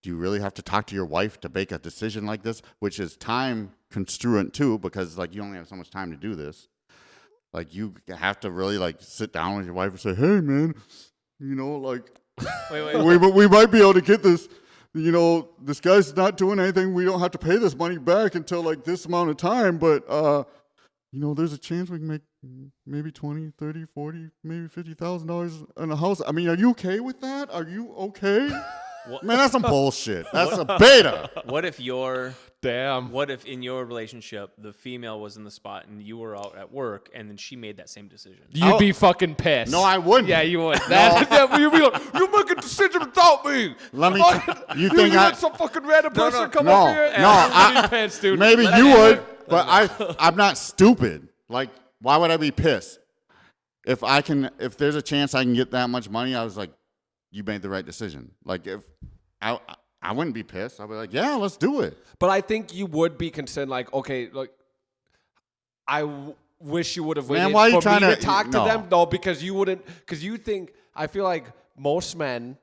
Do you really have to talk to your wife to make a decision like this, which is time constraint too, because like you only have so much time to do this? Like, you have to really, like, sit down with your wife and say, hey, man, you know, like, we might be able to get this, you know, this guy's not doing anything. We don't have to pay this money back until, like, this amount of time. But, you know, there's a chance we can make maybe 20, 30, 40, maybe $50,000 in a house. I mean, are you okay with that? Are you okay? Man, that's some bullshit. That's a beta. What if Damn. What if in your relationship the female was in the spot and you were out at work and then she made that same decision? You'd be fucking pissed. No, I wouldn't. Yeah, you would. You'd be like, you make a decision without me. Let me. You You think let some fucking random person come up here? No, I'd be pissed, dude. maybe you would, but I'm not stupid. Like, why would I be pissed? If there's a chance I can get that much money, I was like, you made the right decision. Like, if I wouldn't be pissed. I'd be like, yeah, let's do it. But I think you would be concerned, like, okay, like, wish you would have waited why are you for me trying to to- talk to no. them. No, because you wouldn't, because you think, I feel like most men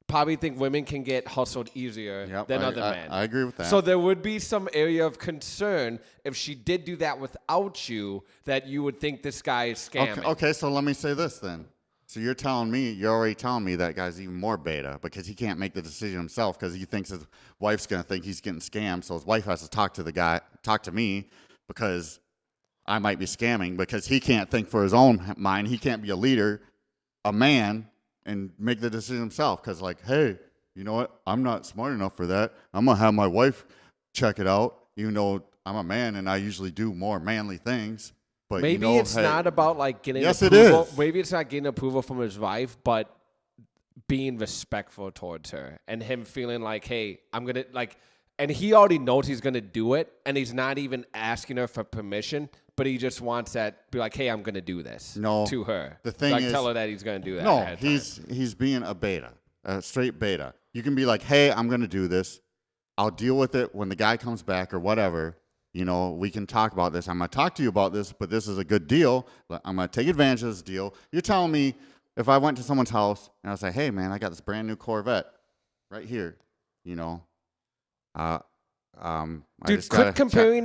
probably think women can get hustled easier than other men. I agree with that. So there would be some area of concern if she did do that without you, that you would think this guy is scamming. Okay, so let me say this then. So you're already telling me that guy's even more beta because he can't make the decision himself because he thinks his wife's going to think he's getting scammed. So his wife has to talk to me because I might be scamming because he can't think for his own mind. He can't be a leader, a man, and make the decision himself because, like, hey, you know what? I'm not smart enough for that. I'm going to have my wife check it out, even though I'm a man and I usually do more manly things. But maybe it's not about like getting yes, approval. it is. Maybe it's not getting approval from his wife, but being respectful towards her and him feeling like, hey, I'm going to like, and he already knows he's going to do it and he's not even asking her for permission, but he just wants that, be like, hey, I'm going to do this to her. The thing like, is, tell her that he's going to do that. No, he's being a beta, a straight beta. You can be like, hey, I'm going to do this. I'll deal with it when the guy comes back or whatever. You know, we can talk about this. I'm going to talk to you about this, but this is a good deal. I'm going to take advantage of this deal. You're telling me if I went to someone's house and I was like, hey, man, I got this brand new Corvette right here, you know. Dude, quit comparing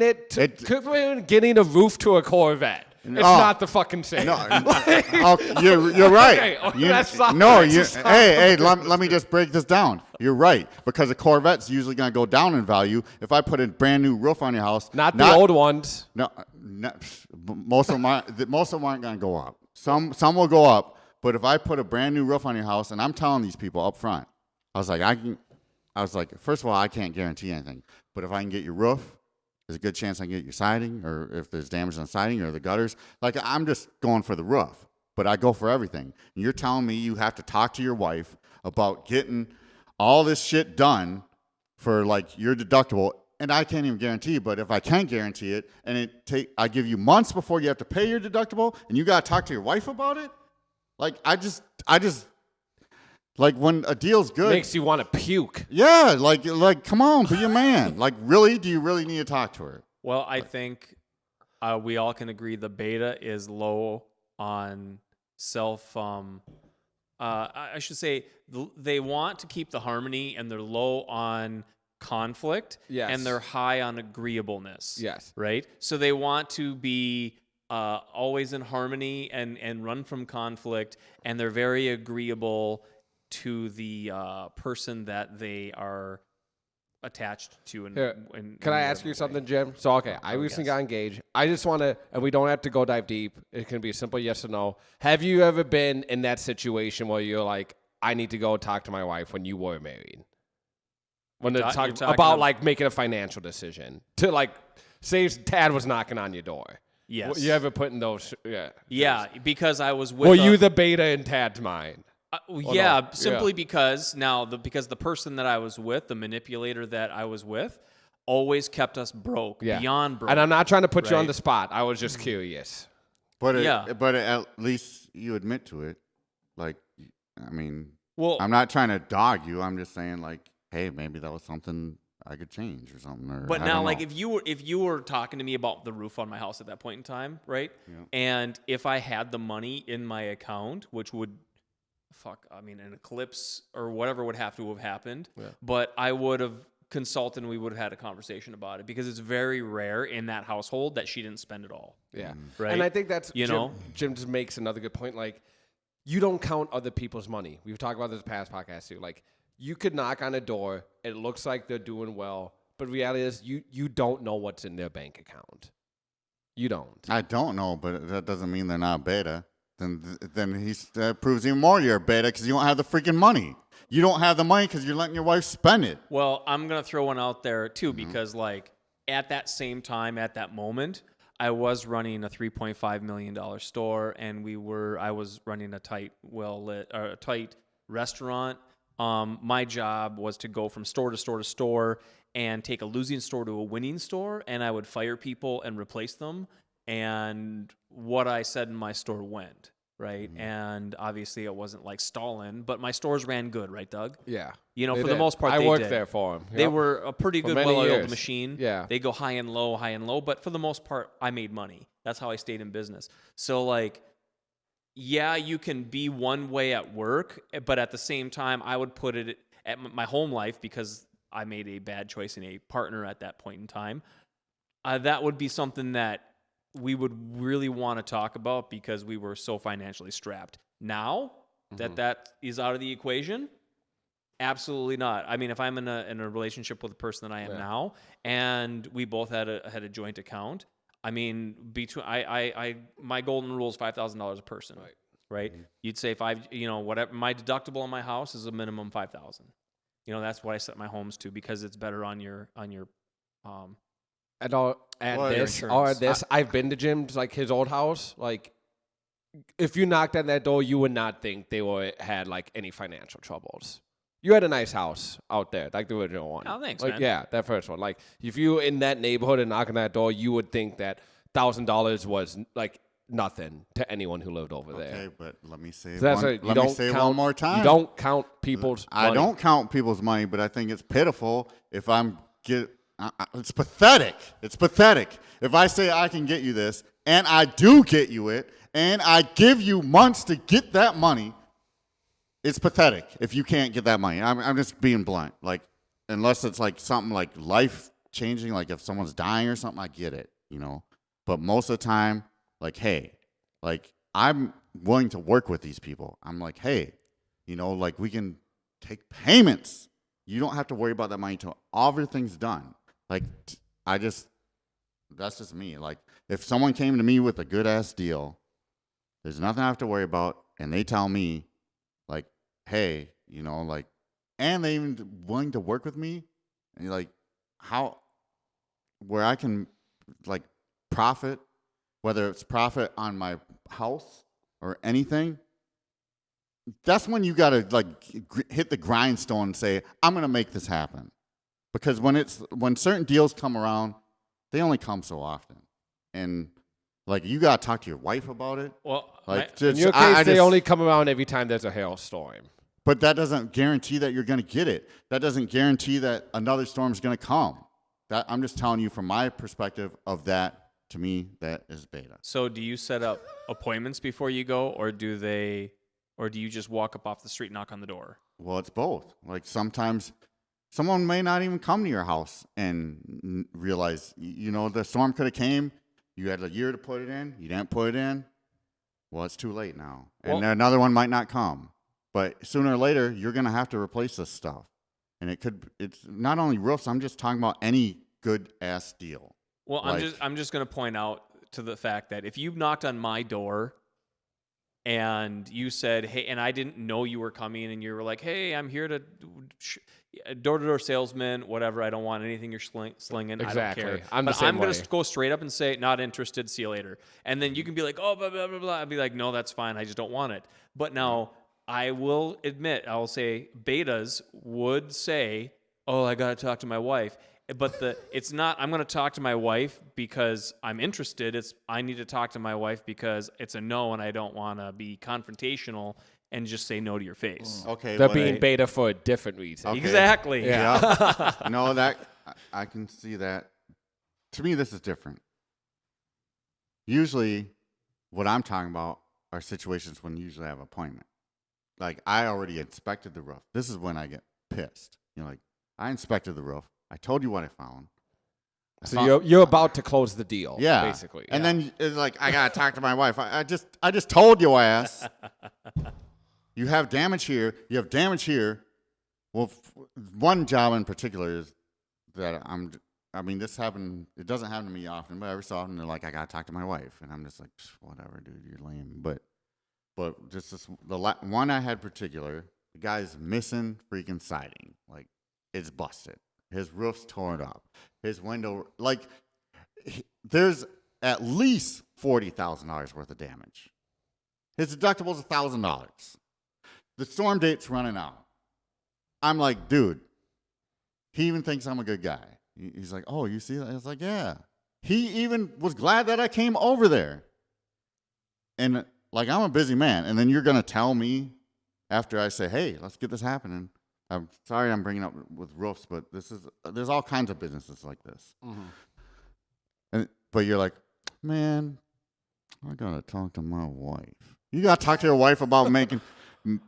comparing getting a roof to a Corvette. It's not the fucking same. No, you're right. Okay, that's not hey, let me just break this down. You're right, because a Corvette's usually going to go down in value. If I put a brand new roof on your house, not the old ones. No, most of them aren't going to go up. Some will go up, but if I put a brand new roof on your house, and I'm telling these people up front, I was like, first of all, I can't guarantee anything, but if I can get your roof, there's a good chance I can get your siding, or if there's damage on the siding or the gutters. Like, I'm just going for the roof, but I go for everything. And you're telling me you have to talk to your wife about getting all this shit done for, like, your deductible, and I can't even guarantee, but if I can guarantee it, and I give you months before you have to pay your deductible, and you got to talk to your wife about it? Like, I just, like, when a deal's good, Makes you want to puke. yeah, like, come on, be a man. Like, really, do you really need to talk to her? Well, I think we all can agree the beta is low on self. I should say they want to keep the harmony, and they're low on conflict, Yes. and they're high on agreeableness. Yes. Right? So they want to be always in harmony and run from conflict, and they're very agreeable to the person that they are attached to. Can I ask you something, Jim? So, okay, I recently got engaged. I just want to, and we don't have to go dive deep. It can be a simple yes or no. Have you ever been in that situation where you're like, I need to go talk to my wife when you were married? When they're talking about like making a financial decision to like, say Tad was knocking on your door. Yes. You ever put in those? Yeah. Yeah, because I was with. Were you the beta in Tad's mind? Yeah, simply because because the person that I was with, the manipulator that I was with, always kept us broke, beyond broke. And I'm not trying to put you on the spot. I was just curious. But at least you admit to it. Like, I mean, I'm not trying to dog you. I'm just saying, like, hey, maybe that was something I could change or something. But now, like, if you were talking to me about the roof on my house at that point in time, right? Yeah. And if I had the money in my account, which would an eclipse or whatever would have to have happened, but I would have consulted and we would have had a conversation about it, because it's very rare in that household that she didn't spend it all. Yeah. Right. And I think that's, You know? Jim just makes another good point. Like, you don't count other people's money. We've talked about this past podcast too. Like, you could knock on a door. It looks like they're doing well, but reality is you don't know what's in their bank account. You don't. I don't know, but that doesn't mean they're not beta. Then that proves even more you're a beta, because you don't have the freaking money. You don't have the money because you're letting your wife spend it. Well, I'm going to throw one out there too, because like at that same time, at that moment, I was running a $3.5 million store, and I was running a tight, tight restaurant. My job was to go from store to store to store and take a losing store to a winning store, and I would fire people and replace them. And what I said in my store went. Right. And obviously it wasn't like Stalin, but my stores ran good. Right, Doug? Yeah. You know, They for the did. most part, I they worked did. there for them. They were a pretty good, many well-oiled years. machine. Yeah. They go high and low, but for the most part, I made money. That's how I stayed in business. So, like, yeah, you can be one way at work, but at the same time, I would put it at my home life, because I made a bad choice in a partner at that point in time. That would be something that we would really want to talk about, because we were so financially strapped. Now that is out of the equation, absolutely not. I mean, if I'm in a relationship with the person that I am now, and we both had a joint account, I mean, my golden rule is $5,000 a person, right? You'd say whatever my deductible on my house is a minimum $5,000. You know, that's what I set my homes to, because it's better on your this, I've been to Jim's, like his old house. Like, if you knocked on that door, you would not think they had like any financial troubles. You had a nice house out there, like the original one. Oh, thanks, like, man. Yeah, that first one. Like, if you were in that neighborhood and knocking on that door, you would think that $1,000 was like nothing to anyone who lived over there. Okay, but let me say one more time. You don't count people's money. I don't count people's money, but I think it's pitiful if it's pathetic. It's pathetic. If I say I can get you this, and I do get you it, and I give you months to get that money, it's pathetic if you can't get that money. I'm just being blunt. Like, unless it's like something like life-changing, like if someone's dying or something, I get it, you know. But most of the time, like, hey, like, I'm willing to work with these people. I'm like, hey, you know, like, we can take payments. You don't have to worry about that money until everything's done. Like, that's just me. Like, if someone came to me with a good-ass deal, there's nothing I have to worry about, and they tell me, like, hey, you know, like, and they even willing to work with me, and you're like, where I can, like, profit, whether it's profit on my house or anything, that's when you got to, like, hit the grindstone and say, I'm going to make this happen. Because when certain deals come around, they only come so often. And, like, you got to talk to your wife about it. Well, like, in your case, they only come around every time there's a hailstorm. But that doesn't guarantee that you're going to get it. That doesn't guarantee that another storm is going to come. I'm just telling you from my perspective of that. To me, that is beta. So do you set up appointments before you go, or do you just walk up off the street and knock on the door? Well, it's both. Like, sometimes someone may not even come to your house and realize, you know, the storm could have came. You had a year to put it in. You didn't put it in. Well, it's too late now. And another one might not come. But sooner or later, you're going to have to replace this stuff. And it's not only roofs. I'm just talking about any good-ass deal. Well, I'm just going to point out to the fact that if you knocked on my door and you said, hey, and I didn't know you were coming, and you were like, hey, I'm here to door-to-door salesman, whatever. I don't want anything you're slinging. Exactly. I don't care. I'm going to go straight up and say, not interested, see you later. And then you can be like, oh, blah, blah, blah, blah. I'd be like, no, that's fine. I just don't want it. But now I will admit, I will say betas would say, oh, I got to talk to my wife. But it's not, I'm going to talk to my wife because I'm interested. I need to talk to my wife because it's a no, and I don't want to be confrontational and just say no to your face. Okay. They're being beta for a different reason. Okay. Exactly. Yeah. No, I can see that. To me, this is different. Usually, what I'm talking about are situations when you usually have an appointment. Like, I already inspected the roof. This is when I get pissed. You know, like, I inspected the roof. I told you what I found. So you're about to close the deal, yeah, basically. And then it's like, I got to talk to my wife. I just told your ass. You have damage here. You have damage here. Well, one job in particular is that this happened. It doesn't happen to me often, but every so often they're like, I got to talk to my wife. And I'm just like, whatever, dude, you're lame. But just one I had particular, the guy's missing freaking siding. Like, it's busted. His roof's torn up. His window, like, there's at least $40,000 worth of damage. His deductible's $1,000. The storm date's running out. I'm like, dude, he even thinks I'm a good guy. He's like, oh, you see that? I was like, yeah. He even was glad that I came over there. And, like, I'm a busy man. And then you're going to tell me after I say, hey, let's get this happening. I'm sorry I'm bringing up with roofs, but there's all kinds of businesses like this. Mm-hmm. But you're like, man, I got to talk to my wife. You got to talk to your wife about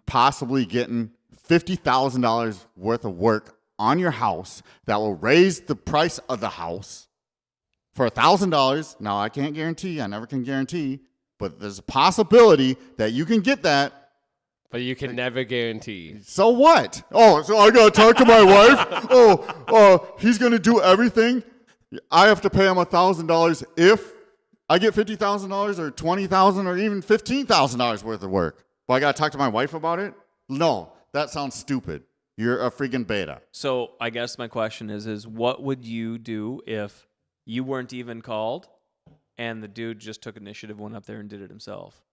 possibly getting $50,000 worth of work on your house that will raise the price of the house for $1,000. Now, I can't guarantee. I never can guarantee. But there's a possibility that you can get that. But you can never guarantee. So what? Oh, so I got to talk to my wife? He's going to do everything? I have to pay him $1,000 if I get $50,000 or $20,000 or even $15,000 worth of work. But I got to talk to my wife about it? No, that sounds stupid. You're a freaking beta. So I guess my question is what would you do if you weren't even called and the dude just took initiative, went up there and did it himself?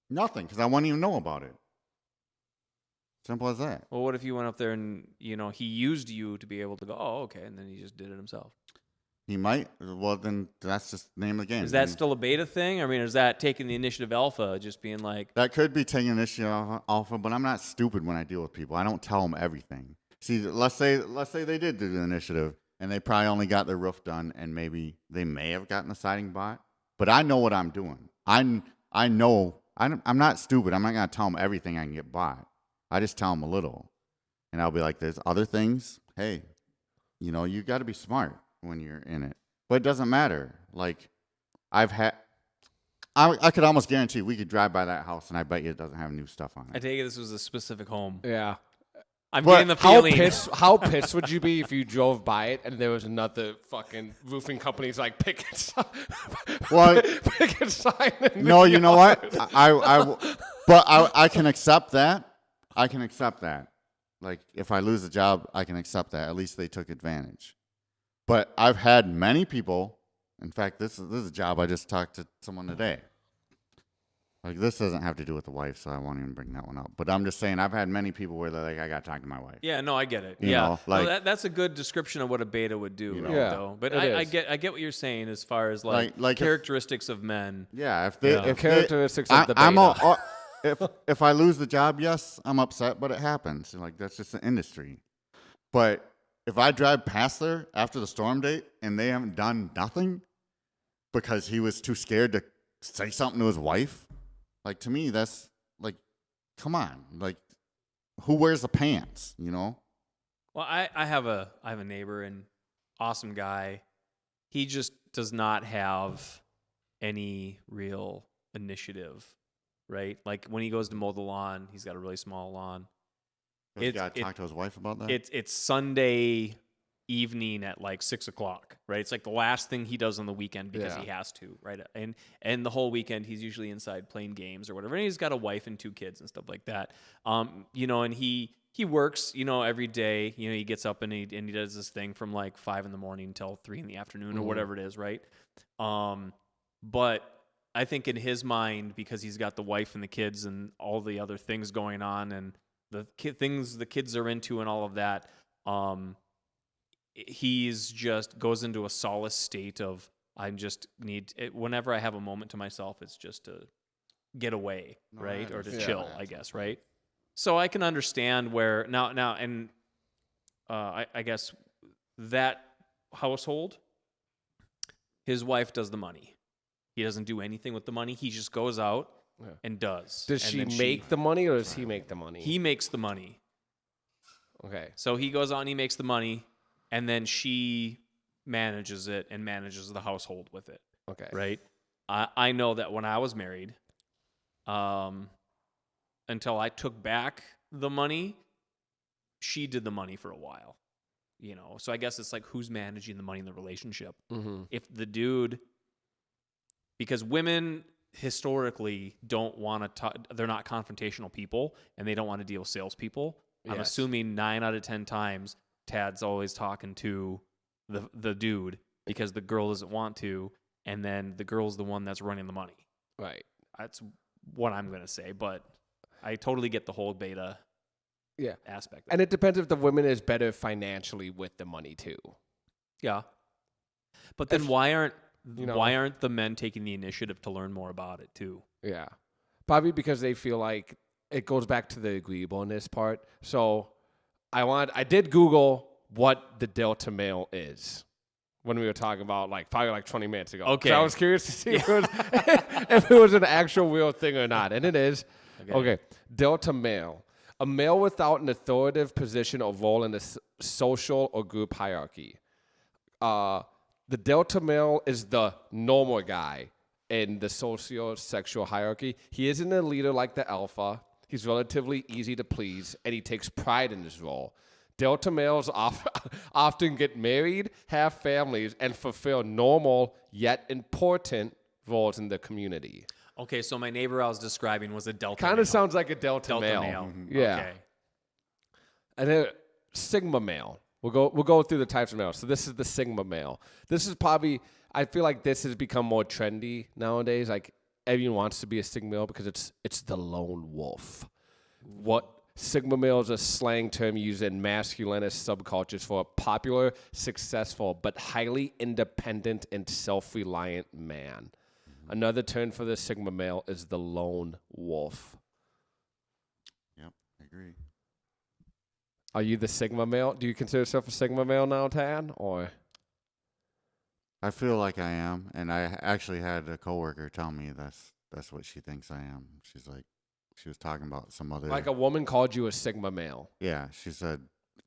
Nothing, because I wouldn't even know about it. Simple as that. Well, what if you went up there and, he used you to be able to go, oh, okay, and then he just did it himself? He might. Well, then that's just the name of the game. Is that still a beta thing? I mean, is that taking the initiative alpha, just being like... That could be taking initiative alpha, but I'm not stupid when I deal with people. I don't tell them everything. See, let's say they did do the initiative, and they probably only got their roof done, and maybe they may have gotten the siding bought, but I know what I'm doing. I know. I'm not stupid. I'm not going to tell them everything I can get bought. I just tell them a little, and I'll be like, there's other things. Hey, you got to be smart when you're in it. But it doesn't matter. Like, I could almost guarantee we could drive by that house, and I bet you it doesn't have new stuff on it. I take it this was a specific home. Yeah. I'm getting the feeling. How pissed would you be if you drove by it and there was another fucking roofing company's like picket sign? No, you know what? I can accept that. I can accept that. Like, if I lose a job, I can accept that. At least they took advantage. But I've had many people. In fact, this is a job I just talked to someone today. Like, this doesn't have to do with the wife, so I won't even bring that one up. But I'm just saying, I've had many people where they're like, I got to talk to my wife. Yeah, no, I get it. You know, like, no, that's a good description of what a beta would do, though. But I get what you're saying as far as like characteristics of men. Yeah, if characteristics of the beta. If I lose the job, yes, I'm upset, but it happens. Like, that's just the industry. But if I drive past there after the storm date and they haven't done nothing because he was too scared to say something to his wife, like, to me, that's like, come on, like, who wears the pants, Well, I have a neighbor, and awesome guy. He just does not have any real initiative, right? Like, when he goes to mow the lawn, he's got a really small lawn. He's got to talk to his wife about that? It's Sunday evening at like 6:00, right? It's like the last thing he does on the weekend because he has to, right? And the whole weekend he's usually inside playing games or whatever. And he's got a wife and 2 kids and stuff like that. And he works, every day. He gets up and he does this thing from like 5 a.m. until 3 p.m. or whatever it is, right? But I think in his mind, because he's got the wife and the kids and all the other things going on and the things the kids are into and all of that, he's just goes into a solace state of whenever I have a moment to myself, it's just to get away, right? Or to chill, I guess, right? So I can understand where now and I guess that household, his wife does the money. He doesn't do anything with the money. He just goes out and does. Does she make the money or does he make the money? He makes the money. Okay. So he goes out and he makes the money. and then she manages it and manages the household with it. Okay. Right? I know that when I was married, until I took back the money, she did the money for a while. You know, so I guess it's like who's managing the money in the relationship. Mm-hmm. If the dude, because women historically don't want to talk, they're not confrontational people, and they don't want to deal with salespeople. I'm Yes. assuming 9 out of 10 times Tad's always talking to the dude because the girl doesn't want to, and then the girl's the one that's running the money. Right. That's what I'm going to say, but I totally get the whole beta aspect. And it depends if the woman is better financially with the money too. Yeah. But then why aren't the men taking the initiative to learn more about it too? Yeah. Probably because they feel like it goes back to the agreeableness part. So I did Google what the delta male is when we were talking about probably 20 minutes ago. Okay. So I was curious to see if it was an actual real thing or not. And it is. Okay. Delta male. A male without an authoritative position or role in the social or group hierarchy. The delta male is the normal guy in the socio-sexual hierarchy. He isn't a leader like the alpha. He's relatively easy to please, and he takes pride in his role. Delta males often get married, have families, and fulfill normal yet important roles in the community. Okay, so my neighbor I was describing was a delta Kind male. of sounds like a delta male. Mm-hmm. Yeah. Okay. And then sigma male. We'll go through the types of males. So this is the sigma male. This is probably, I feel like this has become more trendy nowadays. Like everyone wants to be a sigma male because it's the lone wolf. What sigma male is a slang term used in masculinist subcultures for a popular, successful, but highly independent and self-reliant man. Another term for the sigma male is the lone wolf. Yep, I agree. Are you the sigma male? Do you consider yourself a sigma male now, Tad? Or I feel like I am, and I actually had a coworker tell me that's what she thinks I am. She's like, she was talking about some other. like a woman called you a sigma male. Yeah, she said,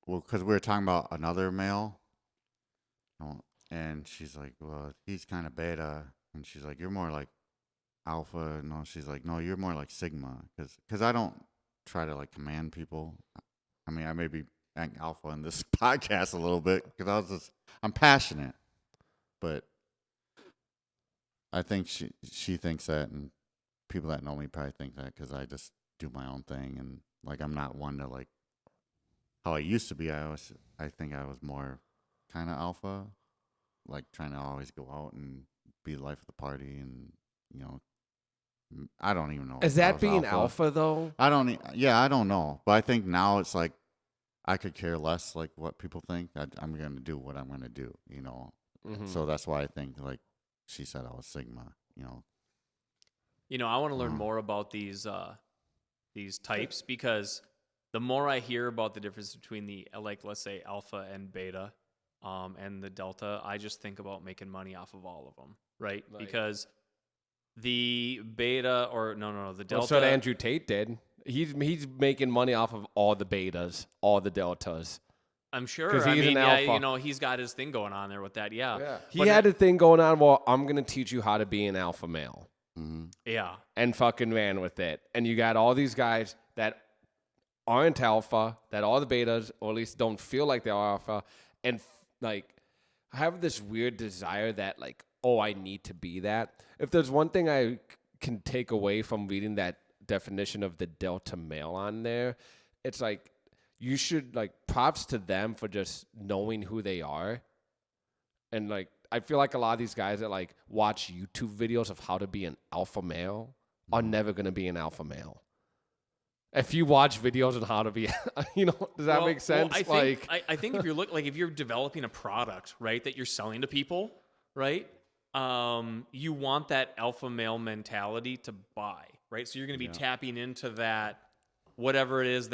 well, because we were talking about another male, and she's like, well, he's kind of beta, and she's like, you're more like alpha. No, she's like, no, you're more like sigma, because I don't try to command people. I mean, I may be alpha in this podcast a little bit because I'm passionate, but I think she thinks that, and people that know me probably think that because I just do my own thing, and I'm not one to how I used to be. I think I was more kind of alpha, trying to always go out and be the life of the party, and I don't even know. Is that being alpha though? I don't know. But I think now it's I could care less what people think. I'm going to do what I'm going to do, Mm-hmm. So that's why I think she said I was sigma, I want to learn more about these types because the more I hear about the difference between the let's say alpha and beta and the delta, I just think about making money off of all of them, right? Because the beta or no, the delta. That's what Andrew Tate did. He's making money off of all the betas, all the deltas. I'm sure. 'Cause he's an alpha. He's got his thing going on there with that. Yeah. He had a thing going on. Well, I'm gonna teach you how to be an alpha male. Mm-hmm. Yeah. And fucking ran with it. And you got all these guys that aren't alpha, that are the betas, or at least don't feel like they are alpha, and have this weird desire that I need to be that. If there's one thing I can take away from reading that definition of the delta male on there, it's you should props to them for just knowing who they are. And I feel like a lot of these guys that watch YouTube videos of how to be an alpha male are never going to be an alpha male. If you watch videos on how to be, does that make sense? Well, I think if you're if you're developing a product, right, that you're selling to people, right, you want that alpha male mentality to buy, right? So you're going to be tapping into that, whatever it is,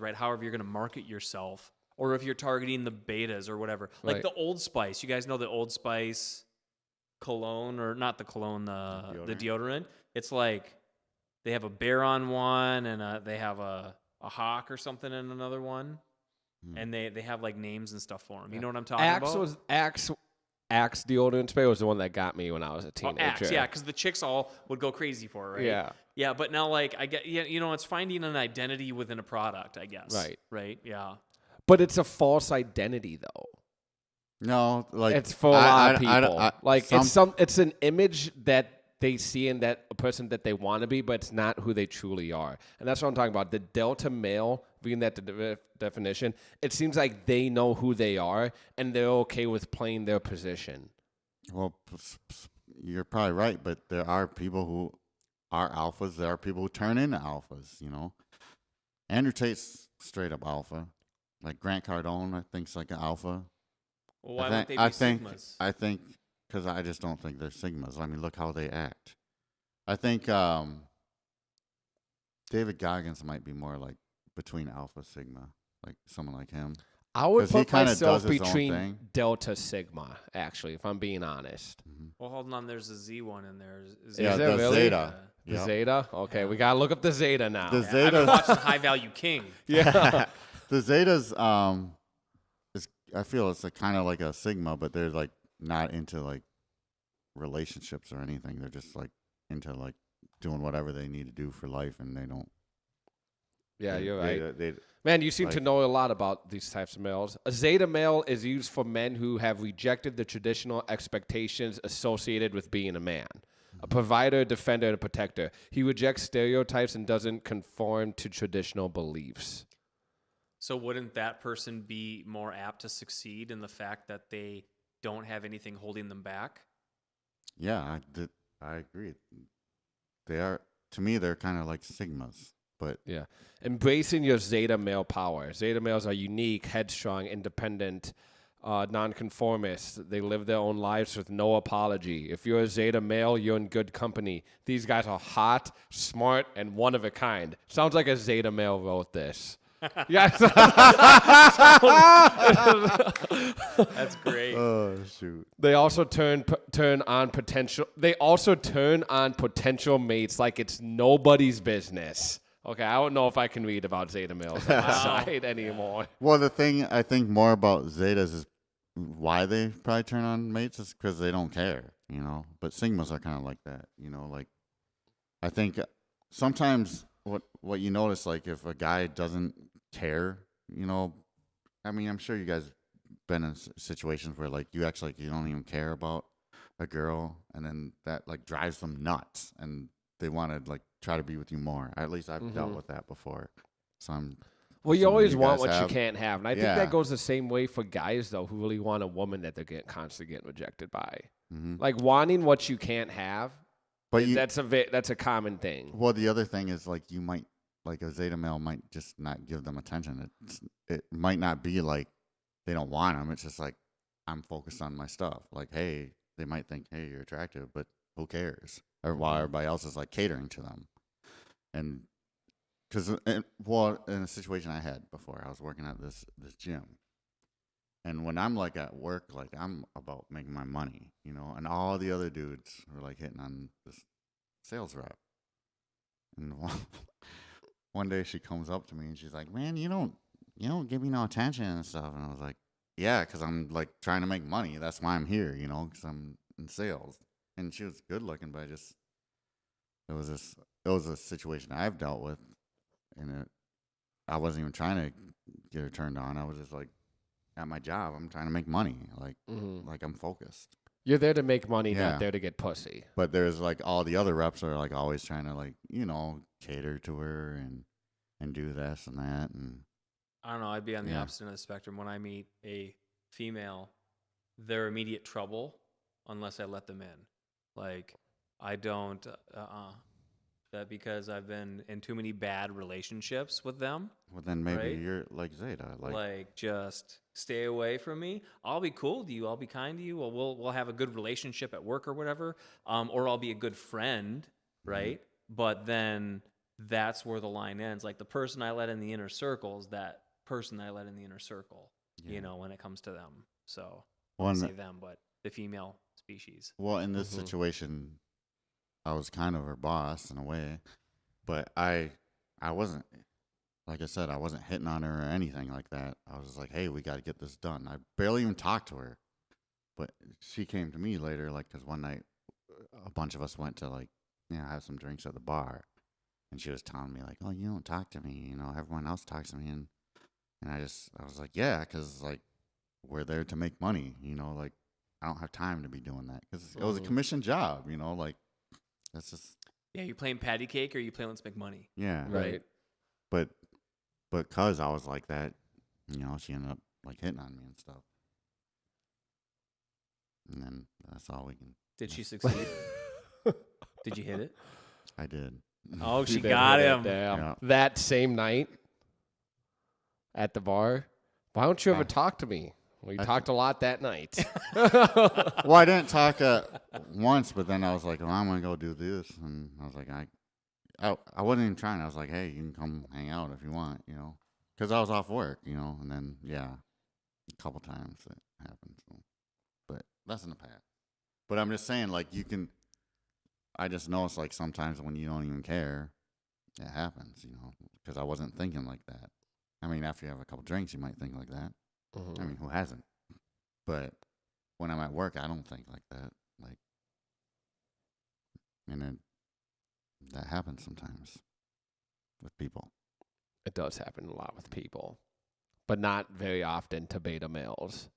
right? However you're going to market yourself, or if you're targeting the betas or whatever, the Old Spice. You guys know the Old Spice cologne, or not the cologne, the deodorant. It's they have a bear on one, and they have a hawk or something in another one. and they have like names and stuff for them. You know what I'm talking about? Axe deodorant spray was the one that got me when I was a teenager. Axe, yeah, because the chicks all would go crazy for it, right? Yeah. Yeah, but now like I get, you know, it's finding an identity within a product, I guess. Right. Right. Yeah. But it's a false identity, though. No, like It's for a lot of people. It's an image that they see in that a person that they want to be, but it's not who they truly are. And that's what I'm talking about. The delta male, being that the definition, it seems like they know who they are and they're okay with playing their position. Well, you're probably right, but there are people who are alphas. There are people who turn into alphas, you know. Andrew Tate's straight up alpha. Like Grant Cardone, I think's like an alpha. Well, why would they be sigmas? I think because I just don't think they're sigmas. I mean, look how they act. I think David Goggins might be more like between alpha sigma, like someone like him. I would put myself does his own between thing. delta sigma, actually, if I'm being honest. Mm-hmm. Well, hold on. There's a Z one in there. Yeah, there the really? Zeta. The Yep. Zeta? Okay, we got to look up the Zeta now. The I've been Zeta. watching High Value King. Yeah. The Zetas, is, I feel it's kind of like a sigma, but they're like not into like relationships or anything. They're just like into like doing whatever they need to do for life, and they don't. Yeah, you're right. They Man, you seem like- to know a lot about these types of males. A Zeta male is used for men who have rejected the traditional expectations associated with being a man. A provider, defender, and a protector. He rejects stereotypes and doesn't conform to traditional beliefs. So wouldn't that person be more apt to succeed in the fact that they don't have anything holding them back? Yeah, I agree. They are, to me, they're kind of like sigmas, but Yeah. Embracing your Zeta male power. Zeta males are unique, headstrong, independent, nonconformist. They live their own lives with no apology. If you're a Zeta male, you're in good company. These guys are hot, smart, and one of a kind. Sounds like a Zeta male wrote this. Yes. That's great. oh shoot. They also turn on potential. They also turn on potential mates like it's nobody's business. Okay, I don't know if I can read about Zeta males on my side anymore. Well, the thing I think more about Zetas is why they probably turn on mates is because they don't care, you know. But Sigmas are kind of like that, you know. Like, I think sometimes what you notice, like if a guy doesn't care, you know, I mean, I'm sure you guys been in situations where like you don't even care about a girl, and then that like drives them nuts, and they want to like try to be with you more. At least I've dealt with that before. So Well, you always want guys what have. you can't have. And I think that goes the same way for guys, though, who really want a woman that they're constantly getting rejected by. Mm-hmm. Like, wanting what you can't have, But that's a common thing. Well, the other thing is, like, you might, like, a Zeta male might just not give them attention. It might not be like they don't want them. It's just like, I'm focused on my stuff. Like, hey, they might think, hey, you're attractive, but who cares? Or while everybody else is, like, catering to them. And because, well, in a situation I had before, I was working at this gym. And when I'm, like, at work, like, I'm about making my money, you know, and all the other dudes were, like, hitting on this sales rep. And one day she comes up to me and she's like, man, you don't give me no attention and stuff. And I was like, yeah, because I'm, like, trying to make money. That's why I'm here, you know, because I'm in sales. And she was good looking, but it was a situation I've dealt with, and I wasn't even trying to get her turned on. I was just like, at my job, I'm trying to make money. Like, like I'm focused. You're there to make money, Yeah. not there to get pussy. But there's like all the other reps are like always trying to like, you know, cater to her and do this and that. And I don't know. I'd be on the opposite end of the spectrum. When I meet a female, they're immediate trouble unless I let them in. Like, I don't, that because I've been in too many bad relationships with them. well, then maybe Right? you're like Zeta. Like, just stay away from me. I'll be cool to you. I'll be kind to you. Well, we'll have a good relationship at work or whatever. Or I'll be a good friend, right? But then that's where the line ends. Like, the person I let in the inner circle is that person I let in the inner circle, you know, when it comes to them. So I won't say them, but the female species. Well, in this situation, I was kind of her boss in a way, but I wasn't. like I said, I wasn't hitting on her or anything like that. I was just like, hey, we got to get this done. I barely even talked to her. But she came to me later, like, because one night a bunch of us went to, like, have some drinks at the bar. And she was telling me, like, oh, you don't talk to me. Everyone else talks to me. And I was like, yeah, because, like, we're there to make money. Like, I don't have time to be doing that. Because it was a commission job, like, that's just. Yeah, you playing patty cake or you playing let's make money? Yeah. Right. But because I was like that, she ended up, like, hitting on me and stuff. And then that's all we can. Did she succeed? Did you hit it? I did. Oh, she did got hit it, him. damn. Yeah. That same night at the bar. Why don't you ever talk to me? We talked a lot that night. Well, I didn't talk once, but then I was like, well, I'm going to go do this. And I was like, I wasn't even trying. I was like, hey, you can come hang out if you want, because I was off work, and then, a couple times it happened. So. But that's in the past. But I'm just saying, like, I just noticed, like, sometimes when you don't even care, it happens, because I wasn't thinking like that. I mean, after you have a couple drinks, you might think like that. Mm-hmm. I mean, who hasn't? But when I'm at work, I don't think like that. Like, and that happens sometimes with people. It does happen a lot with people, but not very often to beta males.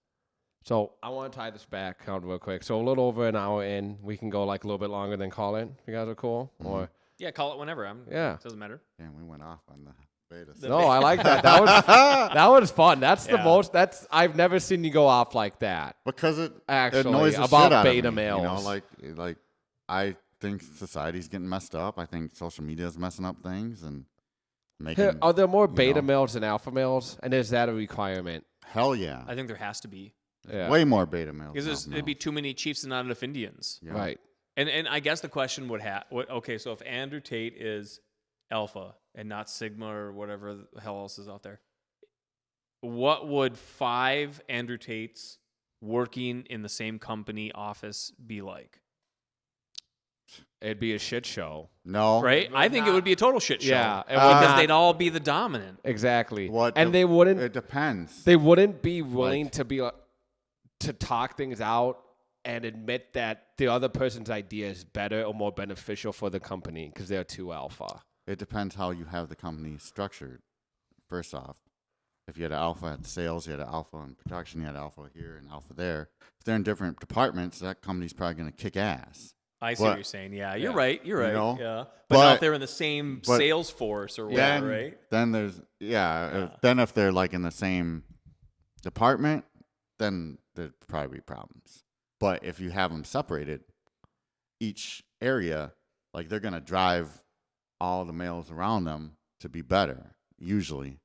So I want to tie this back out real quick. So a little over an hour in, we can go like a little bit longer than call it. You guys are cool? Mm-hmm. Or Yeah, call it whenever. Yeah. Doesn't matter. And we went off on the beta. no, I like that. That was fun. That's the most. I've never seen you go off like that. Because it Actually, annoys the about shit out beta of me, males. like I think society's getting messed up. I think social media is messing up things and making. Are there more beta males than alpha males? And is that a requirement? Hell yeah. I think there has to be. Yeah. Way more beta males. Because there'd be too many chiefs and not enough Indians. Yeah. Right. And I guess the question would okay, so if Andrew Tate is alpha and not sigma or whatever the hell else is out there, what would 5 Andrew Tates working in the same company office be like? It'd be a shit show. No. Right? I think it would be a total shit show. Yeah. Because they'd all be the dominant. Exactly. And they wouldn't. It depends. They wouldn't be willing to be to talk things out and admit that the other person's idea is better or more beneficial for the company because they're too alpha. It depends how you have the company structured. First off, if you had an alpha at sales, you had an alpha in production, you had alpha here and alpha there. If they're in different departments, that company's probably going to kick ass. I see what you're saying. Yeah, you're right. You're right. Yeah. But not if they're in the same sales force or whatever, right? Then there's, then if they're like in the same department, then there'd probably be problems. But if you have them separated, each area, like they're going to drive all the males around them to be better, usually.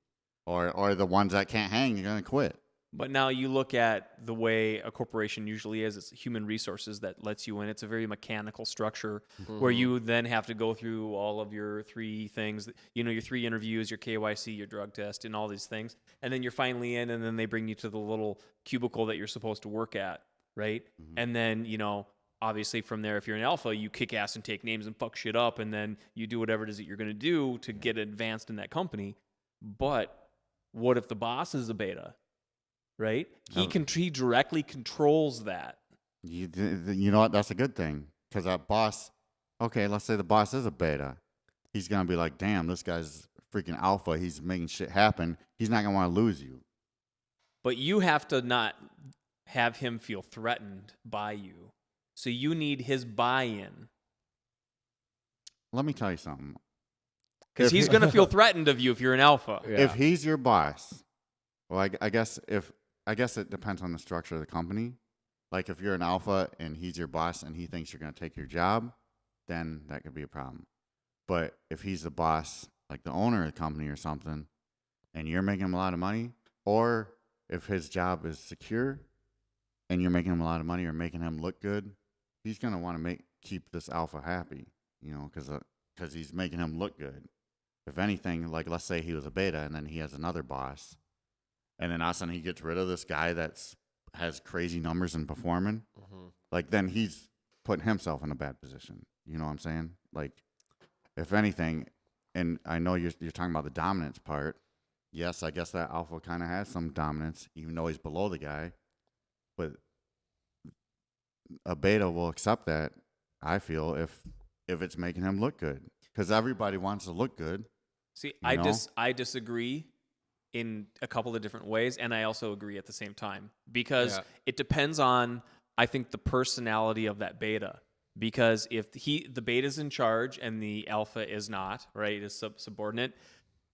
Or the ones that can't hang, you're going to quit. But now you look at the way a corporation usually is. It's human resources that lets you in. It's a very mechanical structure where you then have to go through all of your 3 things, your 3 interviews, your KYC, your drug test, and all these things. And then you're finally in, and then they bring you to the little cubicle that you're supposed to work at, right? Mm-hmm. And then, obviously from there, if you're an alpha, you kick ass and take names and fuck shit up, and then you do whatever it is that you're going to do to get advanced in that company. But what if the boss is a beta? Right? He directly controls that. You know what? That's a good thing. Because that boss, okay, let's say the boss is a beta. He's going to be like, damn, this guy's freaking alpha. He's making shit happen. He's not going to want to lose you. But you have to not have him feel threatened by you. So you need his buy-in. Let me tell you something. Because he's going to feel threatened of you if you're an alpha. Yeah. If he's your boss, well, I guess it depends on the structure of the company. Like if you're an alpha and he's your boss and he thinks you're going to take your job, then that could be a problem. But if he's the boss, like the owner of the company or something, and you're making him a lot of money, or if his job is secure and you're making him a lot of money or making him look good, he's going to want to keep this alpha happy, because he's making him look good. If anything, like let's say he was a beta and then he has another boss, and then all of a sudden he gets rid of this guy has crazy numbers and performing, like then he's putting himself in a bad position. You know what I'm saying? Like, if anything, and I know you're talking about the dominance part. Yes, I guess that alpha kind of has some dominance, even though he's below the guy. But a beta will accept that, I feel, if it's making him look good, because everybody wants to look good. See, you know? I disagree in a couple of different ways, and I also agree at the same time, because it depends on, I think, the personality of that beta. Because if the beta's in charge and the alpha is not, right, is subordinate,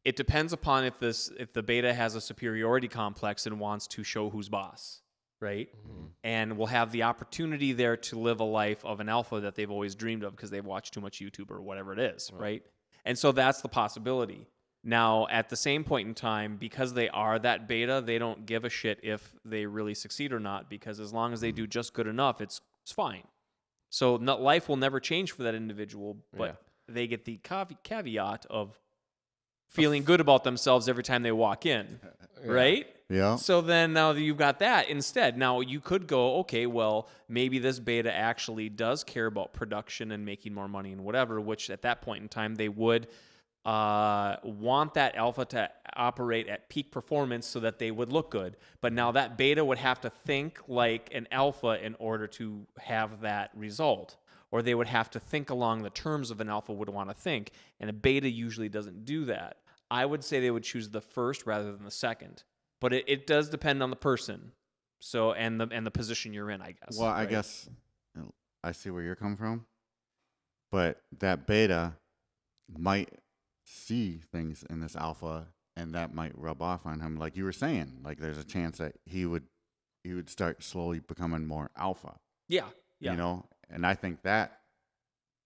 it depends upon if the beta has a superiority complex and wants to show who's boss, right? Mm-hmm. And will have the opportunity there to live a life of an alpha that they've always dreamed of because they've watched too much YouTube or whatever it is, right? And so that's the possibility. Now, at the same point in time, because they are that beta, they don't give a shit if they really succeed or not, because as long as they do just good enough, it's fine. So life will never change for that individual, but they get the caveat of feeling good about themselves every time they walk in, right? Yeah. So then now that you've got that instead, now you could go, okay, well, maybe this beta actually does care about production and making more money and whatever, which at that point in time they would want that alpha to operate at peak performance so that they would look good. But now that beta would have to think like an alpha in order to have that result. Or they would have to think along the terms of an alpha would want to think. And a beta usually doesn't do that. I would say they would choose the first rather than the second. But it does depend on the person. So and the position you're in, I guess. Well, I guess I see where you're coming from. But that beta might see things in this alpha, and that might rub off on him. Like you were saying, like there's a chance that he would start slowly becoming more alpha. Yeah. You know? And I think that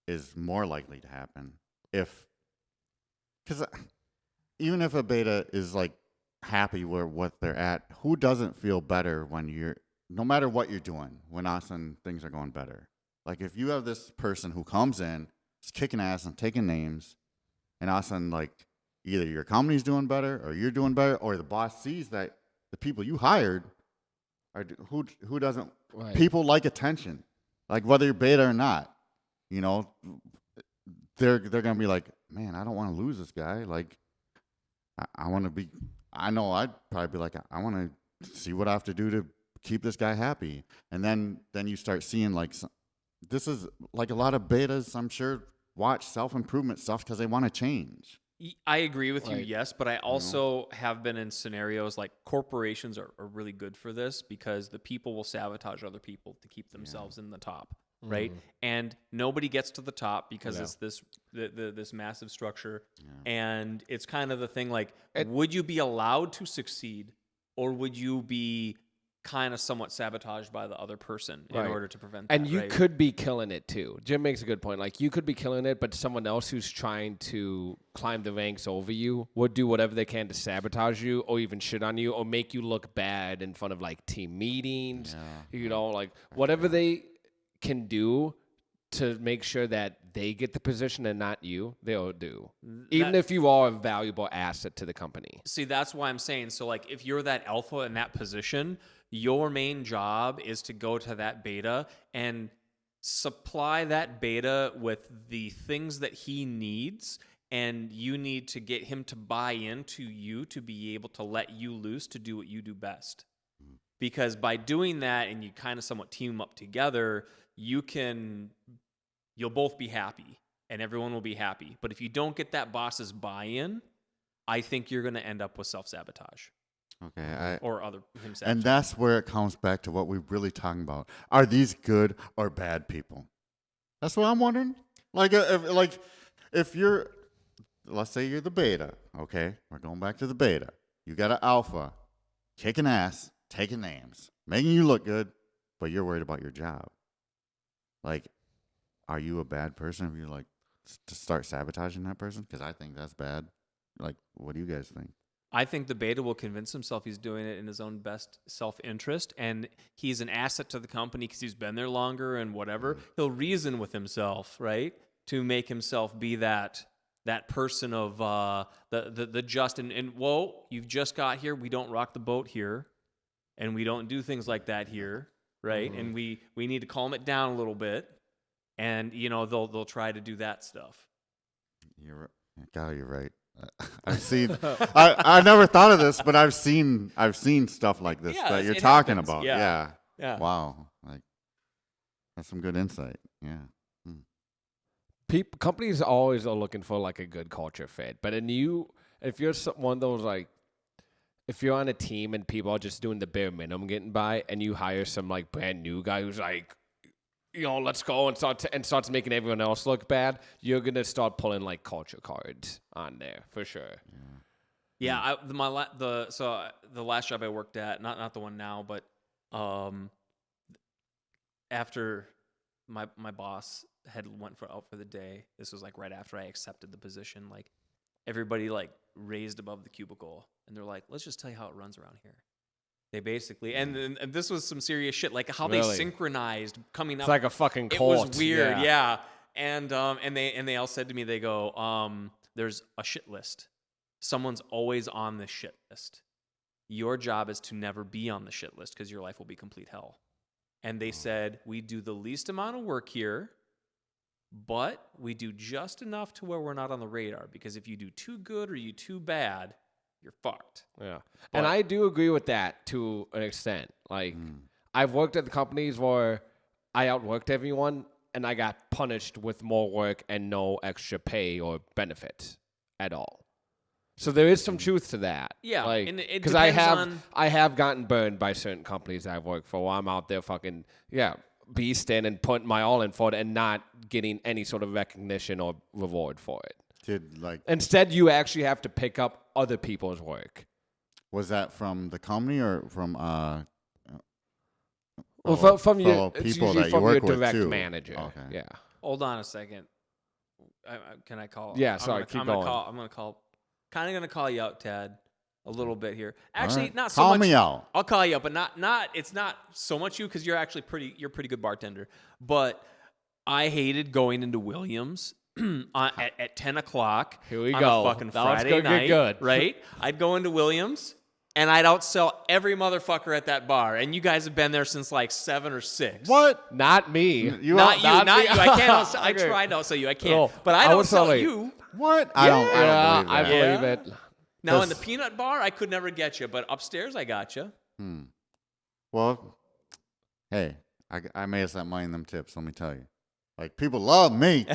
is more likely to happen because even if a beta is like happy where what they're at, who doesn't feel better when no matter what you're doing, when all of a sudden things are going better? Like if you have this person who comes in, is kicking ass and taking names, and all of a sudden like either your company's doing better or you're doing better, or the boss sees that the people you hired are who doesn't. Right. People like attention. Like whether you're beta or not, you know, they're gonna be like, man, I don't want to lose this guy. Like, I want to be. I know I'd probably be like, I want to see what I have to do to keep this guy happy. And then you start seeing like, this is like a lot of betas, I'm sure, watch self-improvement stuff because they want to change. I agree with you, yes, but I also have been in scenarios like corporations are really good for this because the people will sabotage other people to keep themselves in the top, right? And nobody gets to the top because it's this massive structure, and it's kind of the thing like, would you be allowed to succeed, or would you be kind of somewhat sabotaged by the other person in order to prevent that? And you could be killing it too. Jim makes a good point. Like you could be killing it, but someone else who's trying to climb the ranks over you would do whatever they can to sabotage you or even shit on you or make you look bad in front of like team meetings, you know, like whatever they can do to make sure that they get the position and not you, they'll do. Even if you are a valuable asset to the company. See, that's why I'm saying, so like if you're that alpha in that position, your main job is to go to that beta and supply that beta with the things that he needs, and you need to get him to buy into you to be able to let you loose to do what you do best. Because by doing that and you kind of somewhat team up together, you'll both be happy and everyone will be happy. But if you don't get that boss's buy-in, I think you're going to end up with self-sabotage. Okay. Or other himself. And that's where it comes back to what we're really talking about. Are these good or bad people? That's what I'm wondering. Like if you're, let's say you're the beta, okay? We're going back to the beta. You got an alpha, kicking ass, taking names, making you look good, but you're worried about your job. Like, are you a bad person if you like to start sabotaging that person? Because I think that's bad. Like, what do you guys think? I think the beta will convince himself he's doing it in his own best self-interest, and he's an asset to the company because he's been there longer and whatever. He'll reason with himself, right, to make himself be that person of the just and whoa, you've just got here. We don't rock the boat here, and we don't do things like that here, right? And we need to calm it down a little bit, and you know they'll try to do that stuff. God, you're right. I've seen. I never thought of this, but I've seen stuff like this that you're talking about. Yeah. Wow. Like that's some good insight. Yeah. Companies always are looking for like a good culture fit, but if you're one of those like, if you're on a team and people are just doing the bare minimum getting by, and you hire some like brand new guy who's like, let's go and starts making everyone else look bad, you're gonna start pulling like culture cards on there for sure. Yeah. The last job I worked at, not the one now, but after my boss had went out for the day, this was like right after I accepted the position, like everybody like raised above the cubicle and they're like, let's just tell you how it runs around here. They basically, and this was some serious shit, like how they synchronized coming up. It's like a fucking cult. It was weird, yeah. And they all said to me, they go, there's a shit list. Someone's always on the shit list. Your job is to never be on the shit list because your life will be complete hell. And they said, we do the least amount of work here, but we do just enough to where we're not on the radar, because if you do too good or you too bad, you're fucked. Yeah. And I do agree with that to an extent. Like, I've worked at the companies where I outworked everyone and I got punished with more work and no extra pay or benefits at all. So there is some truth to that. Yeah. Like, because I have gotten burned by certain companies I've worked for where I'm out there fucking, beasting and putting my all in for it and not getting any sort of recognition or reward for it. Instead, you actually have to pick up other people's work. Was that from the company or from from your people that you work with direct too? manager? Okay. Yeah. Hold on a second. Can I call? Yeah, sorry. Keep going. I'm gonna call. Kind of gonna call you out, Tad, a little bit here. Actually, right. not so much. much. Call me out. I'll call you out, but not. It's not so much you, because you're actually you're a pretty good bartender. But I hated going into Williams at 10 o'clock. Here we on go. A fucking Now Friday it's gonna night, get good. Right? I'd go into Williams and I'd outsell every motherfucker at that bar. And you guys have been there since like 7 or 6. What? Not me. Not you. I can't outsell. I tried to outsell you. I can't. But I'd outsell you. What? I believe it. Now in the peanut bar, I could never get you, but upstairs I got you. Well, hey, I made us that money in them tips. Let me tell you, like people love me.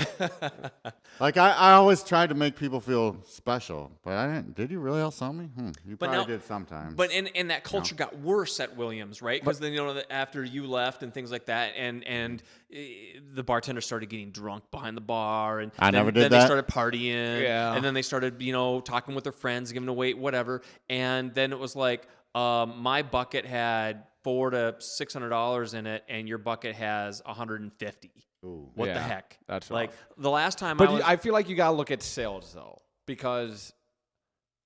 Like I always tried to make people feel special, but I didn't. Did you really outsell me? You probably did sometimes. But and that culture got worse at Williams, right? Because then after you left and things like that, and the bartender started getting drunk behind the bar, and then they started partying, and then they started talking with their friends, giving away whatever, and then it was like my bucket had $400 to $600 in it, and your bucket has $150. Ooh. What the heck? That's like rough. The last time. But I feel like you gotta look at sales though, because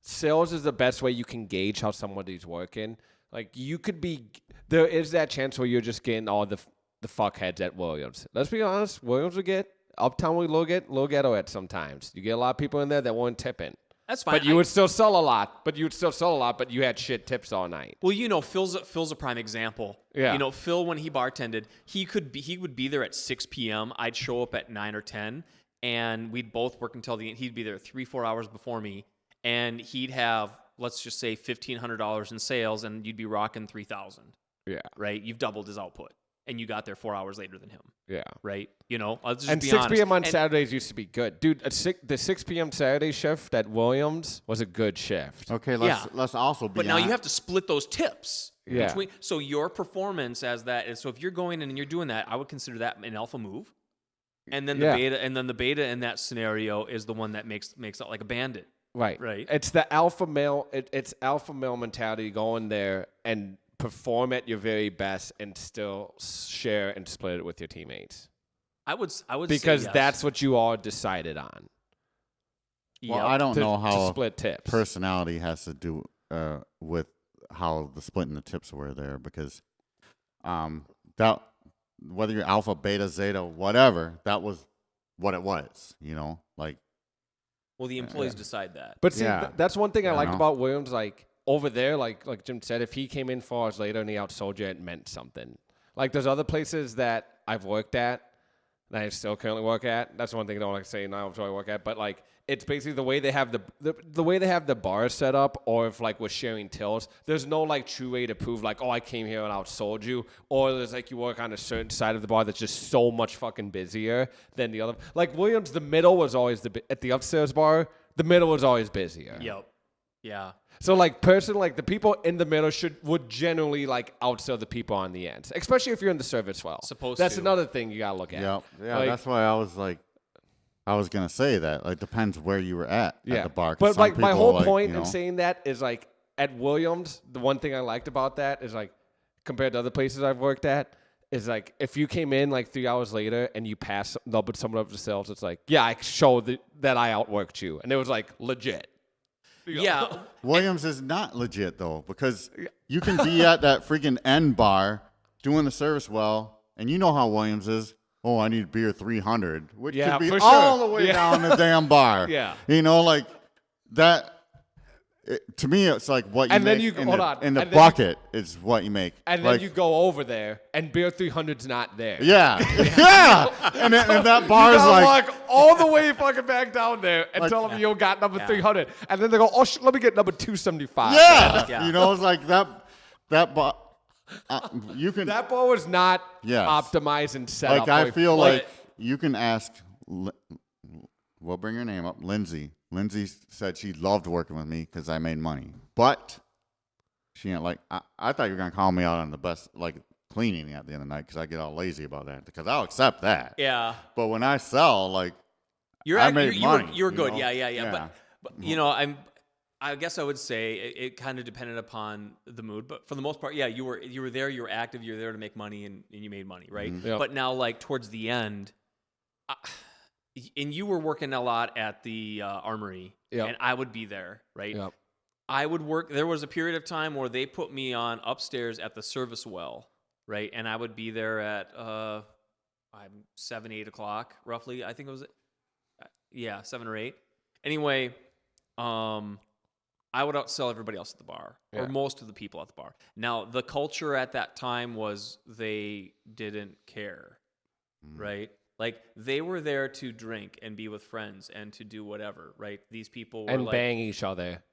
sales is the best way you can gauge how somebody's working. Like there is that chance where you're just getting all the fuckheads at Williams. Let's be honest, Williams will get Uptown. We low ghetto at sometimes. You get a lot of people in there that weren't tipping. That's fine. But you would still sell a lot. But you had shit tips all night. Well, Phil's a prime example. Yeah. Phil, when he bartended, he would be there at 6 p.m. I'd show up at 9 or 10, and we'd both work until he'd be there 3-4 hours before me, and he'd have, let's just say, $1,500 in sales, and you'd be rocking $3,000. Yeah. Right? You've doubled his output, and you got there 4 hours later than him. Yeah. Right? I'll just and be 6 honest. p.m. on Saturdays used to be good. Dude, the 6 p.m. Saturday shift at Williams was a good shift. Okay, let's also be But now you have to split those tips. Yeah. So your performance as that is, so if you're going in and you're doing that, I would consider that an alpha move. And then the beta in that scenario is the one that makes out like a bandit. Right. It's the alpha male. It's alpha male mentality going there and perform at your very best and still share and split it with your teammates. I would because say yes. That's what you all decided on. Well, I don't know how split tips. Personality has to do with how the splitting the tips were there, because that whether you're alpha, beta, zeta, whatever, that was what it was. Like. Well, the employees decide that. But see, that's one thing I liked about Williams. Like over there, like Jim said, if he came in 4 hours later and he outsold you, it meant something. Like there's other places that I've worked at that I still currently work at. That's one thing I don't like to say now I work at, but like it's basically the way they have the way they have the bar set up, or if like we're sharing tills, there's no like true way to prove like, oh, I came here and outsold you, or there's like you work on a certain side of the bar that's just so much fucking busier than the other. Like Williams, the middle was always at the upstairs bar, the middle was always busier. Yep. Yeah. So like like the people in the middle would generally like outsell the people on the ends, especially if you're in the service well. That's another thing you gotta look at. Yeah, like, that's why I was gonna say that. Like, depends where you were at the bar. But like my whole point in saying that is like at Williams, the one thing I liked about that is like compared to other places I've worked at is like if you came in like 3 hours later and you passed but someone up the sales, it's like, yeah, I showed that I outworked you, and it was like legit. Yeah. Williams is not legit though, because you can be at that freaking end bar doing the service well, and you know how Williams is. Oh, I need beer 300, which could be all the way down the damn bar. Yeah. You know, like that. To me, it's like what you and make then you, in the bucket is what you make. And like, then you go over there, and beer 300's not there. Yeah. Yeah. And that bar is like. walk all the way fucking back down there and tell them you got number 300. And then they go, oh, let me get number 275. Yeah. You know, it's like that bar. You can. That bar was not optimized and set up. Like, I feel like you can ask, we'll bring her name up, Lindsay. Lindsay said she loved working with me because I made money. But she ain't like, I thought you were going to call me out on the best, like, cleaning at the end of the night because I get all lazy about that. Because I'll accept that. Yeah. But when I sell, like, I made money. You're good. Know? Yeah. But you know, I guess I would say it kind of depended upon the mood, but for the most part, yeah, you were there, you were active, you were there to make money, and you made money, right? Mm-hmm. Yep. But now, like towards the end, and you were working a lot at the armory, and I would be there, right? Yep. I would work. There was a period of time where they put me on upstairs at the service well, right? And I would be there at 7, 8 o'clock, roughly. I think it was, 7 or 8. Anyway, I would outsell everybody else at the bar, or most of the people at the bar. Now, the culture at that time was they didn't care, right? Like, they were there to drink and be with friends and to do whatever, right? These people were and bang each other.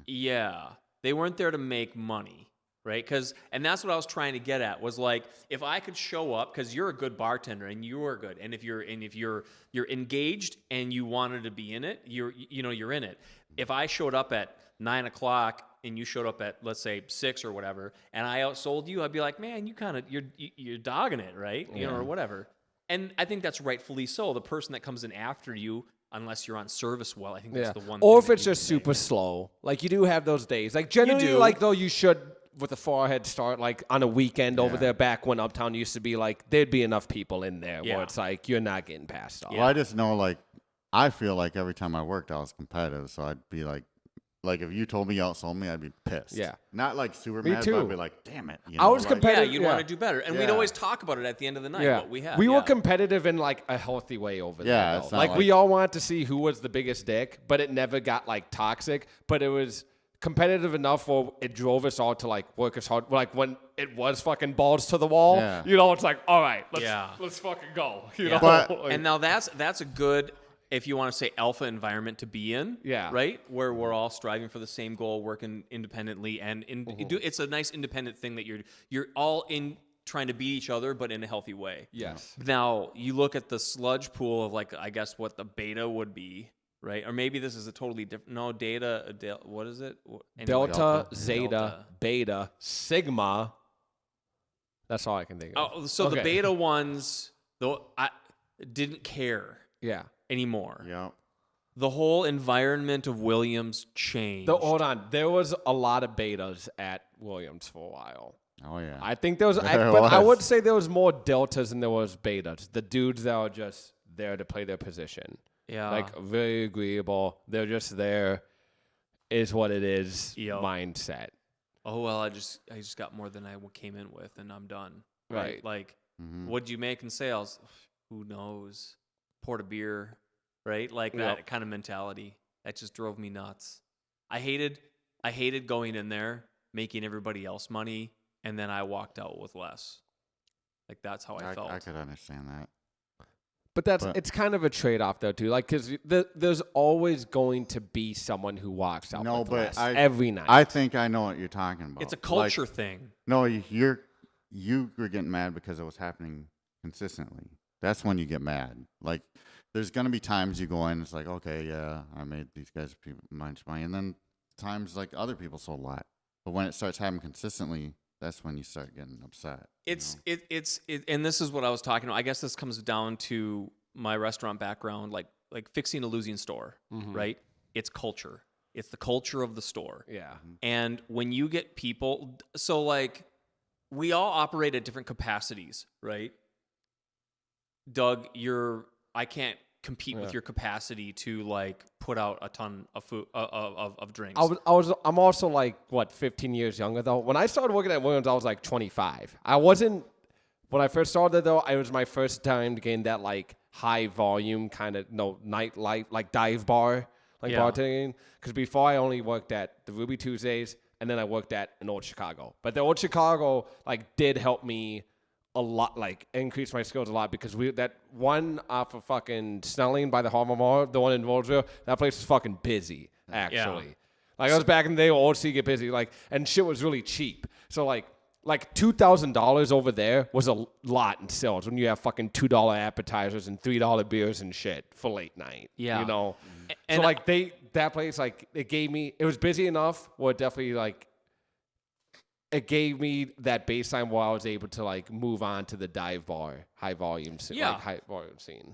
Yeah. They weren't there to make money, right? And that's what I was trying to get at, was like, if I could show up, because you're a good bartender and you are good, and if you're engaged and you wanted to be in it, you're in it. If I showed up at 9 o'clock and you showed up at, let's say, 6 or whatever, and I outsold you, I'd be like, man, you're dogging it, right? You know, or whatever. And I think that's rightfully so. The person that comes in after you, unless you're on service well, I think that's the one. Or if it's just super slow, like you do have those days. Like generally, like though you should with a forehead start like on a weekend over there. Back when Uptown used to be like there'd be enough people in there where it's like you're not getting passed off. Well, I just know like I feel like every time I worked, I was competitive, so I'd be like if you told me you outsold me, I'd be pissed. Yeah. Not like super mad, but I'd be like, damn it. You know, I was competitive. Yeah, you'd want to do better. And we'd always talk about it at the end of the night, what we had. We were competitive in like a healthy way over there. Yeah. Like we all wanted to see who was the biggest dick, but it never got like toxic. But it was competitive enough where it drove us all to like work as hard. Like when it was fucking balls to the wall, you know, it's like, all right, let's fucking go. You know? But, and now that's a good, if you want to say, alpha environment to be in, right? Where we're all striving for the same goal, working independently, and it's a nice independent thing that you're all in trying to beat each other, but in a healthy way. Yes. Now you look at the sludge pool of like, I guess what the beta would be, right? Or maybe this is a totally different. No, what is it? Anyway, Delta, Zeta, Beta, Sigma. That's all I can think of. Oh, so the beta ones, though, I didn't care. Yeah. Anymore. Yeah. The whole environment of Williams changed. Hold on. There was a lot of betas at Williams for a while. Oh, yeah. I think there was, I would say there was more deltas than there was betas. The dudes that were just there to play their position. Yeah. Like, very agreeable. They're just there. Is what it is. Mindset. Oh, well, I just got more than I came in with, and I'm done. Right. Like, what'd you make in sales? Who knows? Poured a beer, right? Like that kind of mentality. That just drove me nuts. I hated going in there, making everybody else money, and then I walked out with less. Like that's how I felt. I could understand that. But it's kind of a trade-off though too, like because there's always going to be someone who walks out with less every night. I think I know what you're talking about. It's a culture thing. No, you were getting mad because it was happening consistently. That's when you get mad. Like there's gonna be times you go in, it's like, okay, yeah, I made these guys much money, and then times like other people sold a lot. But when it starts happening consistently, that's when you start getting upset. It's and this is what I was talking about. I guess this comes down to my restaurant background, like fixing a losing store, right? It's culture. It's the culture of the store. Yeah. And when you get people, so like we all operate at different capacities, right? Doug, I can't compete with your capacity to like put out a ton of food of drinks. I'm also like 15 years younger though. When I started working at Williams, I was like 25. When I first started though, it was my first time to gain that like high volume kind of nightlife, like dive bar, like bartending. Because before I only worked at the Ruby Tuesdays, and then I worked at an Old Chicago. But the Old Chicago like did help me a lot, like increase my skills a lot, because that one off of fucking Snelling by the Harbor Mall, the one in Roseville, that place was fucking busy actually. Yeah. Like I was back in the day, old see get busy, like, and shit was really cheap. So like $2,000 over there was a lot in sales when you have fucking $2 appetizers and $3 beers and shit for late night. Yeah, you know. And so like that place, like it was busy enough where it definitely like. It gave me that baseline where I was able to like move on to the dive bar, high volume scene.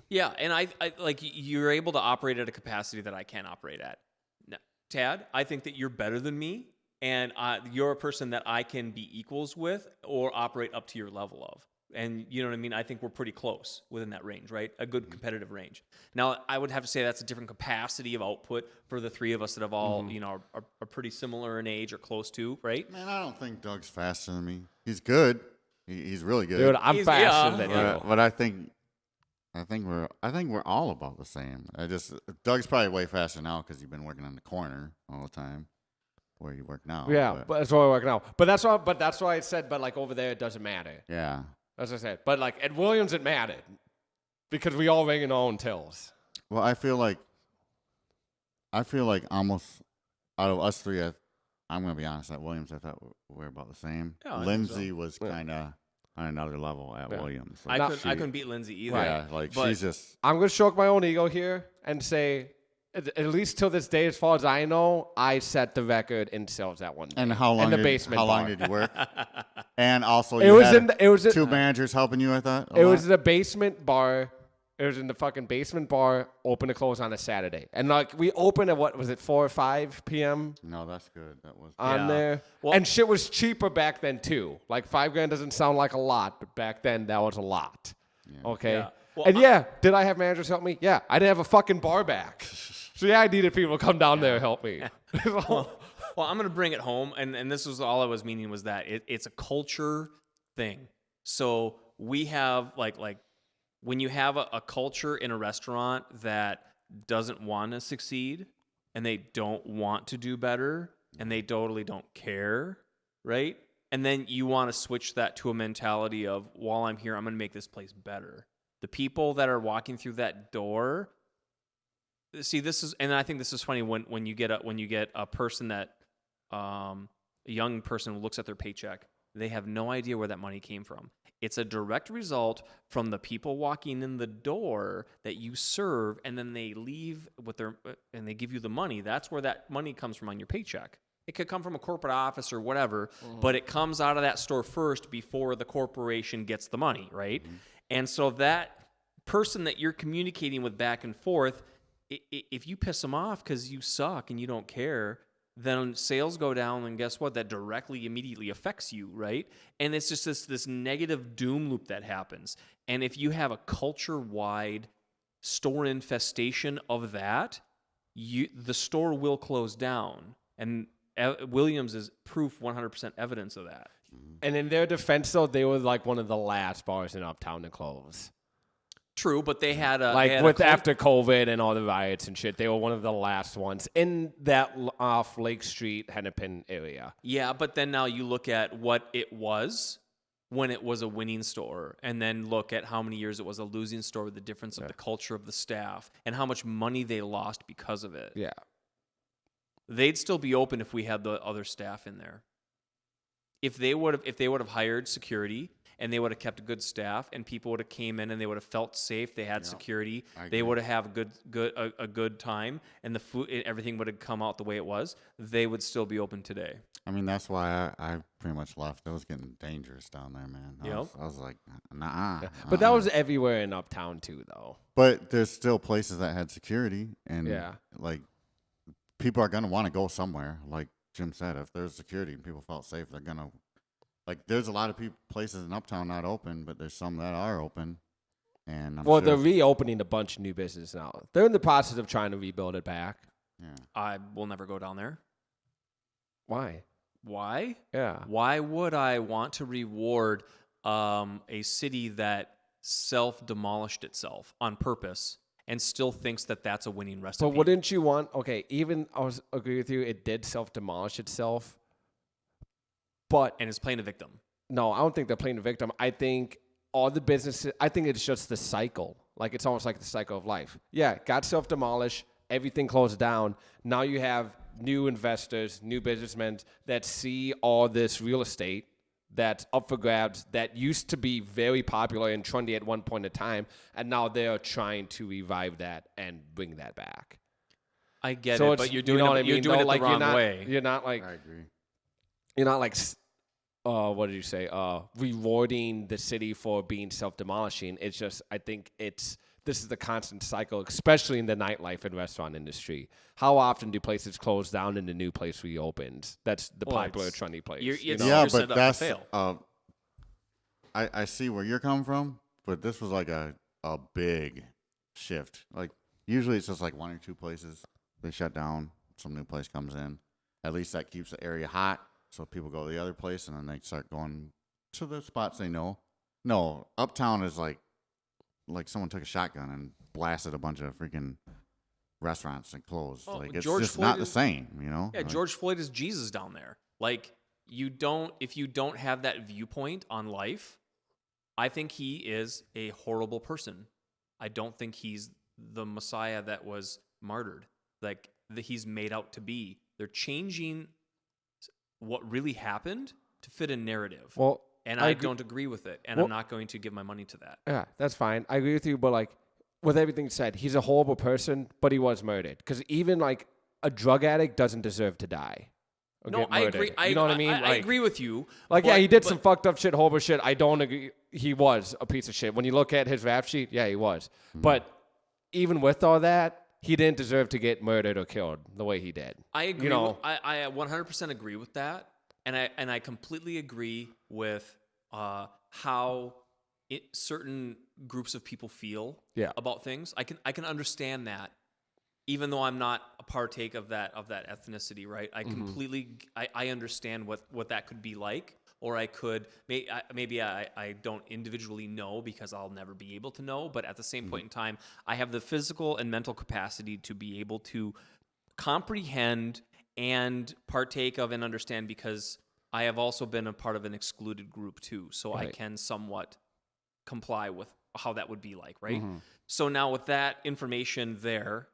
Yeah, and I like you're able to operate at a capacity that I can't operate at. Now, Tad, I think that you're better than me, and you're a person that I can be equals with or operate up to your level of. And you know what I mean? I think we're pretty close within that range, right? A good competitive range. Now, I would have to say that's a different capacity of output for the three of us that have all, are pretty similar in age or close to, right? Man, I don't think Doug's faster than me. He's good. He's really good. Dude, I'm faster than you. But I think we're all about the same. Doug's probably way faster now because you've been working on the corner all the time. Where you work now. Yeah, but that's where I work now. But that's why I said, but like over there, it doesn't matter. Yeah. As I said, but like at Williams, it mattered because we all ring our own tills. Well, I feel like almost out of us three, I'm going to be honest, at Williams, I thought we're about the same. Yeah, Lindsay was kind of on another level at Williams. Like I couldn't beat Lindsay either. Yeah, like she's just... I'm going to stroke my own ego here and say, at least till this day, as far as I know, I set the record in sales that one day. And how long? In the basement bar. How long did you work? And also, it was two managers helping you. I thought it was the basement bar. It was in the fucking basement bar, open to close on a Saturday, and like we opened at 4 or 5 p.m. No, that's good. That was on there, and shit was cheaper back then too. Like $5,000 doesn't sound like a lot, but back then that was a lot. Yeah. Okay, yeah. Well, and did I have managers help me? Yeah, I didn't have a fucking bar back. So I needed people to come down there and help me. Well, I'm going to bring it home, and this was all I was meaning was that it's a culture thing. So we have like when you have a culture in a restaurant that doesn't want to succeed and they don't want to do better and they totally don't care, right? And then you want to switch that to a mentality of, while I'm here, I'm going to make this place better. The people that are walking through that door. See, and I think this is funny when you get a person that a young person who looks at their paycheck, they have no idea where that money came from. It's a direct result from the people walking in the door that you serve, and then they leave and they give you the money. That's where that money comes from on your paycheck. It could come from a corporate office or whatever, but it comes out of that store first before the corporation gets the money, right? Mm-hmm. And so that person that you're communicating with back and forth, if you piss them off because you suck and you don't care, then sales go down, and guess what? That directly, immediately affects you, right? And it's just this negative doom loop that happens. And if you have a culture-wide store infestation of that, the store will close down. And Williams is proof, 100% evidence of that. And in their defense, though, they were like one of the last bars in Uptown to close. True, but they had after COVID and all the riots and shit, they were one of the last ones in that off Lake Street, Hennepin area. Yeah, but then now you look at what it was, when it was a winning store, and then look at how many years it was a losing store with the difference of the culture of the staff and how much money they lost because of it. Yeah. They'd still be open if we had the other staff in there. If they would have hired security and they would have kept a good staff and people would have came in and they would have felt safe, they had security, they would have a good time, and the food, everything would have come out the way it was, they would still be open today. I mean, that's why I pretty much left. It was getting dangerous down there, man. I was like, nah. Yeah. But that was everywhere in Uptown too, though. But there's still places that had security, and like people are gonna want to go somewhere. Like Jim said, if there's security and people felt safe, they're gonna. Like, there's a lot of places in Uptown not open, but there's some that are open. And I'm sure they're reopening a bunch of new business now. They're in the process of trying to rebuild it back. Yeah. I will never go down there. Why? Why? Yeah. Why would I want to reward a city that self-demolished itself on purpose and still thinks that that's a winning recipe? But wouldn't you want, even I agree with you, it did self-demolish itself. And it's playing a victim. No, I don't think they're playing the victim. I think all the businesses, I think it's just the cycle. Like, it's almost like the cycle of life. Yeah, got self-demolished, everything closed down. Now you have new investors, new businessmen that see all this real estate that's up for grabs that used to be very popular and trendy at one point in time, and now they're trying to revive that and bring that back. I get it, but you're doing it the wrong way. You're not like... I agree. You're not like, what did you say? Rewarding the city for being self-demolishing. It's just, I think this is the constant cycle, especially in the nightlife and restaurant industry. How often do places close down and a new place reopens? That's the popular, trendy place. Yeah, but that's, I see where you're coming from, but this was like a big shift. Like, usually it's just like one or two places. They shut down, some new place comes in. At least that keeps the area hot. So people go to the other place, and then they start going to the spots they know. No, Uptown is like someone took a shotgun and blasted a bunch of freaking restaurants and closed. Well, like, it's George just Floyd not the same, you know? Yeah, like, George Floyd is Jesus down there. Like, if you don't have that viewpoint on life, I think he is a horrible person. I don't think he's the Messiah that was martyred, like that he's made out to be. They're changing what really happened to fit a narrative. Well, and I don't agree with it, and I'm not going to give my money to that. Yeah, that's fine. I agree with you, but like, with everything said, he's a horrible person, but he was murdered. Because even like a drug addict doesn't deserve to die. No, I agree. You know what I mean? I agree with you. Like, he did some fucked up shit, horrible shit. I don't agree. He was a piece of shit. When you look at his rap sheet, yeah, he was. Mm-hmm. But even with all that, he didn't deserve to get murdered or killed the way he did. I agree. I 100% agree with that, and I completely agree with how certain groups of people feel about things. I can understand that, even though I'm not a partake of that ethnicity, right? I completely I understand what that could be like. Or I could, maybe I don't individually know because I'll never be able to know. But at the same point in time, I have the physical and mental capacity to be able to comprehend and partake of and understand, because I have also been a part of an excluded group too. So I can somewhat comply with how that would be like, right? Mm-hmm. So now with that information there,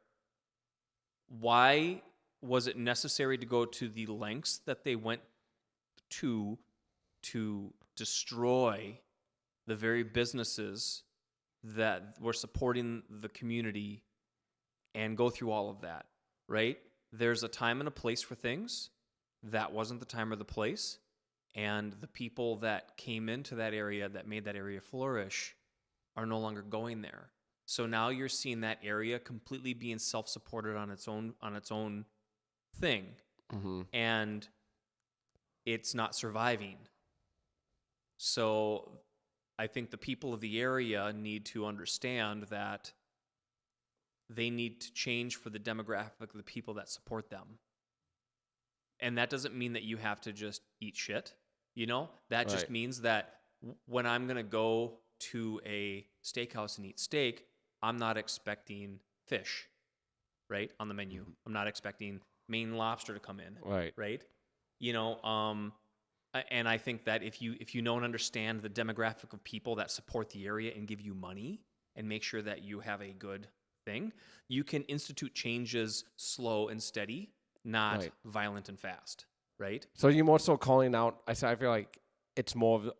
why was it necessary to go to the lengths that they went to destroy the very businesses that were supporting the community and go through all of that, right? There's a time and a place for things. That wasn't the time or the place. And the people that came into that area that made that area flourish are no longer going there. So now you're seeing that area completely being self-supported on its own thing. Mm-hmm. And it's not surviving. So I think the people of the area need to understand that they need to change for the demographic of the people that support them. And that doesn't mean that you have to just eat shit, That just means that when I'm going to go to a steakhouse and eat steak, I'm not expecting fish, right, on the menu. I'm not expecting Maine lobster to come in, right? And I think that if you know and understand the demographic of people that support the area and give you money and make sure that you have a good thing, you can institute changes slow and steady, not violent and fast, right? So you're more so calling out. I feel like it's more of.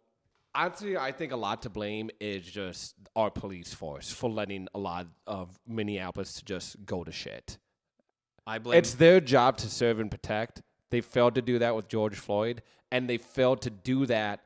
Honestly, I think a lot to blame is just our police force for letting a lot of Minneapolis to just go to shit. I blame. It's their job to serve and protect. They failed to do that with George Floyd, and they failed to do that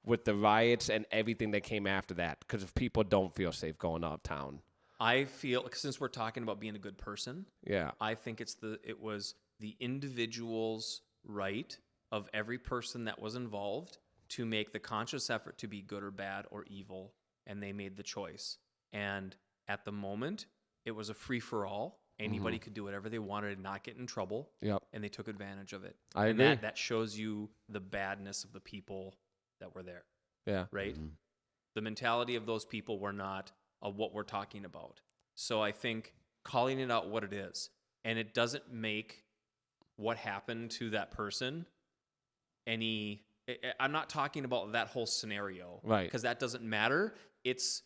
with the riots and everything that came after that. Because if people don't feel safe going uptown, I feel, since we're talking about being a good person, yeah, I think it was the individual's right of every person that was involved to make the conscious effort to be good or bad or evil, and they made the choice. And at the moment, it was a free-for-all. Anybody could do whatever they wanted and not get in trouble. Yep. And they took advantage of it. I agree. And that shows you the badness of the people that were there. Yeah. Right? Mm-hmm. The mentality of those people were not what we're talking about. So I think calling it out what it is, and it doesn't make what happened to that person any... I'm not talking about that whole scenario. Right. Because that doesn't matter. It's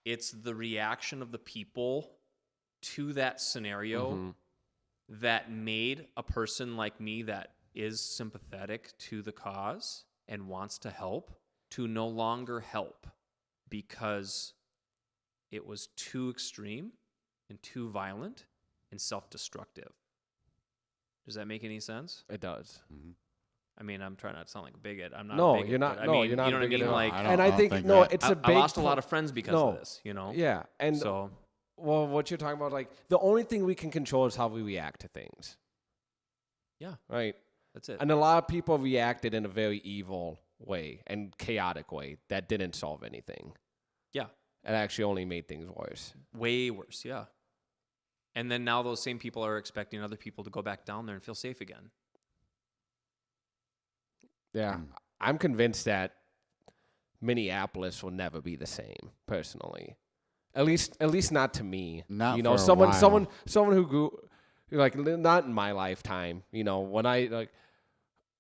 the reaction of the people to that scenario that made a person like me that is sympathetic to the cause and wants to help to no longer help because it was too extreme and too violent and self-destructive. Does that make any sense? It does. Mm-hmm. I mean, I'm trying not to sound like a bigot. I'm not. No, a bigot, you're not. but, I no, mean, you're not. You know what I mean? Like, and I think no, that. it's I a big. I lost a lot of friends because of this. You know. Yeah, and So. Well, what you're talking about, like, the only thing we can control is how we react to things. Yeah. Right? That's it. And a lot of people reacted in a very evil way and chaotic way that didn't solve anything. Yeah. It actually only made things worse. Way worse, yeah. And then now those same people are expecting other people to go back down there and feel safe again. Yeah. I'm convinced that Minneapolis will never be the same, personally. At least not to me. Not you know, for a while. someone who grew like not in my lifetime. You know, when I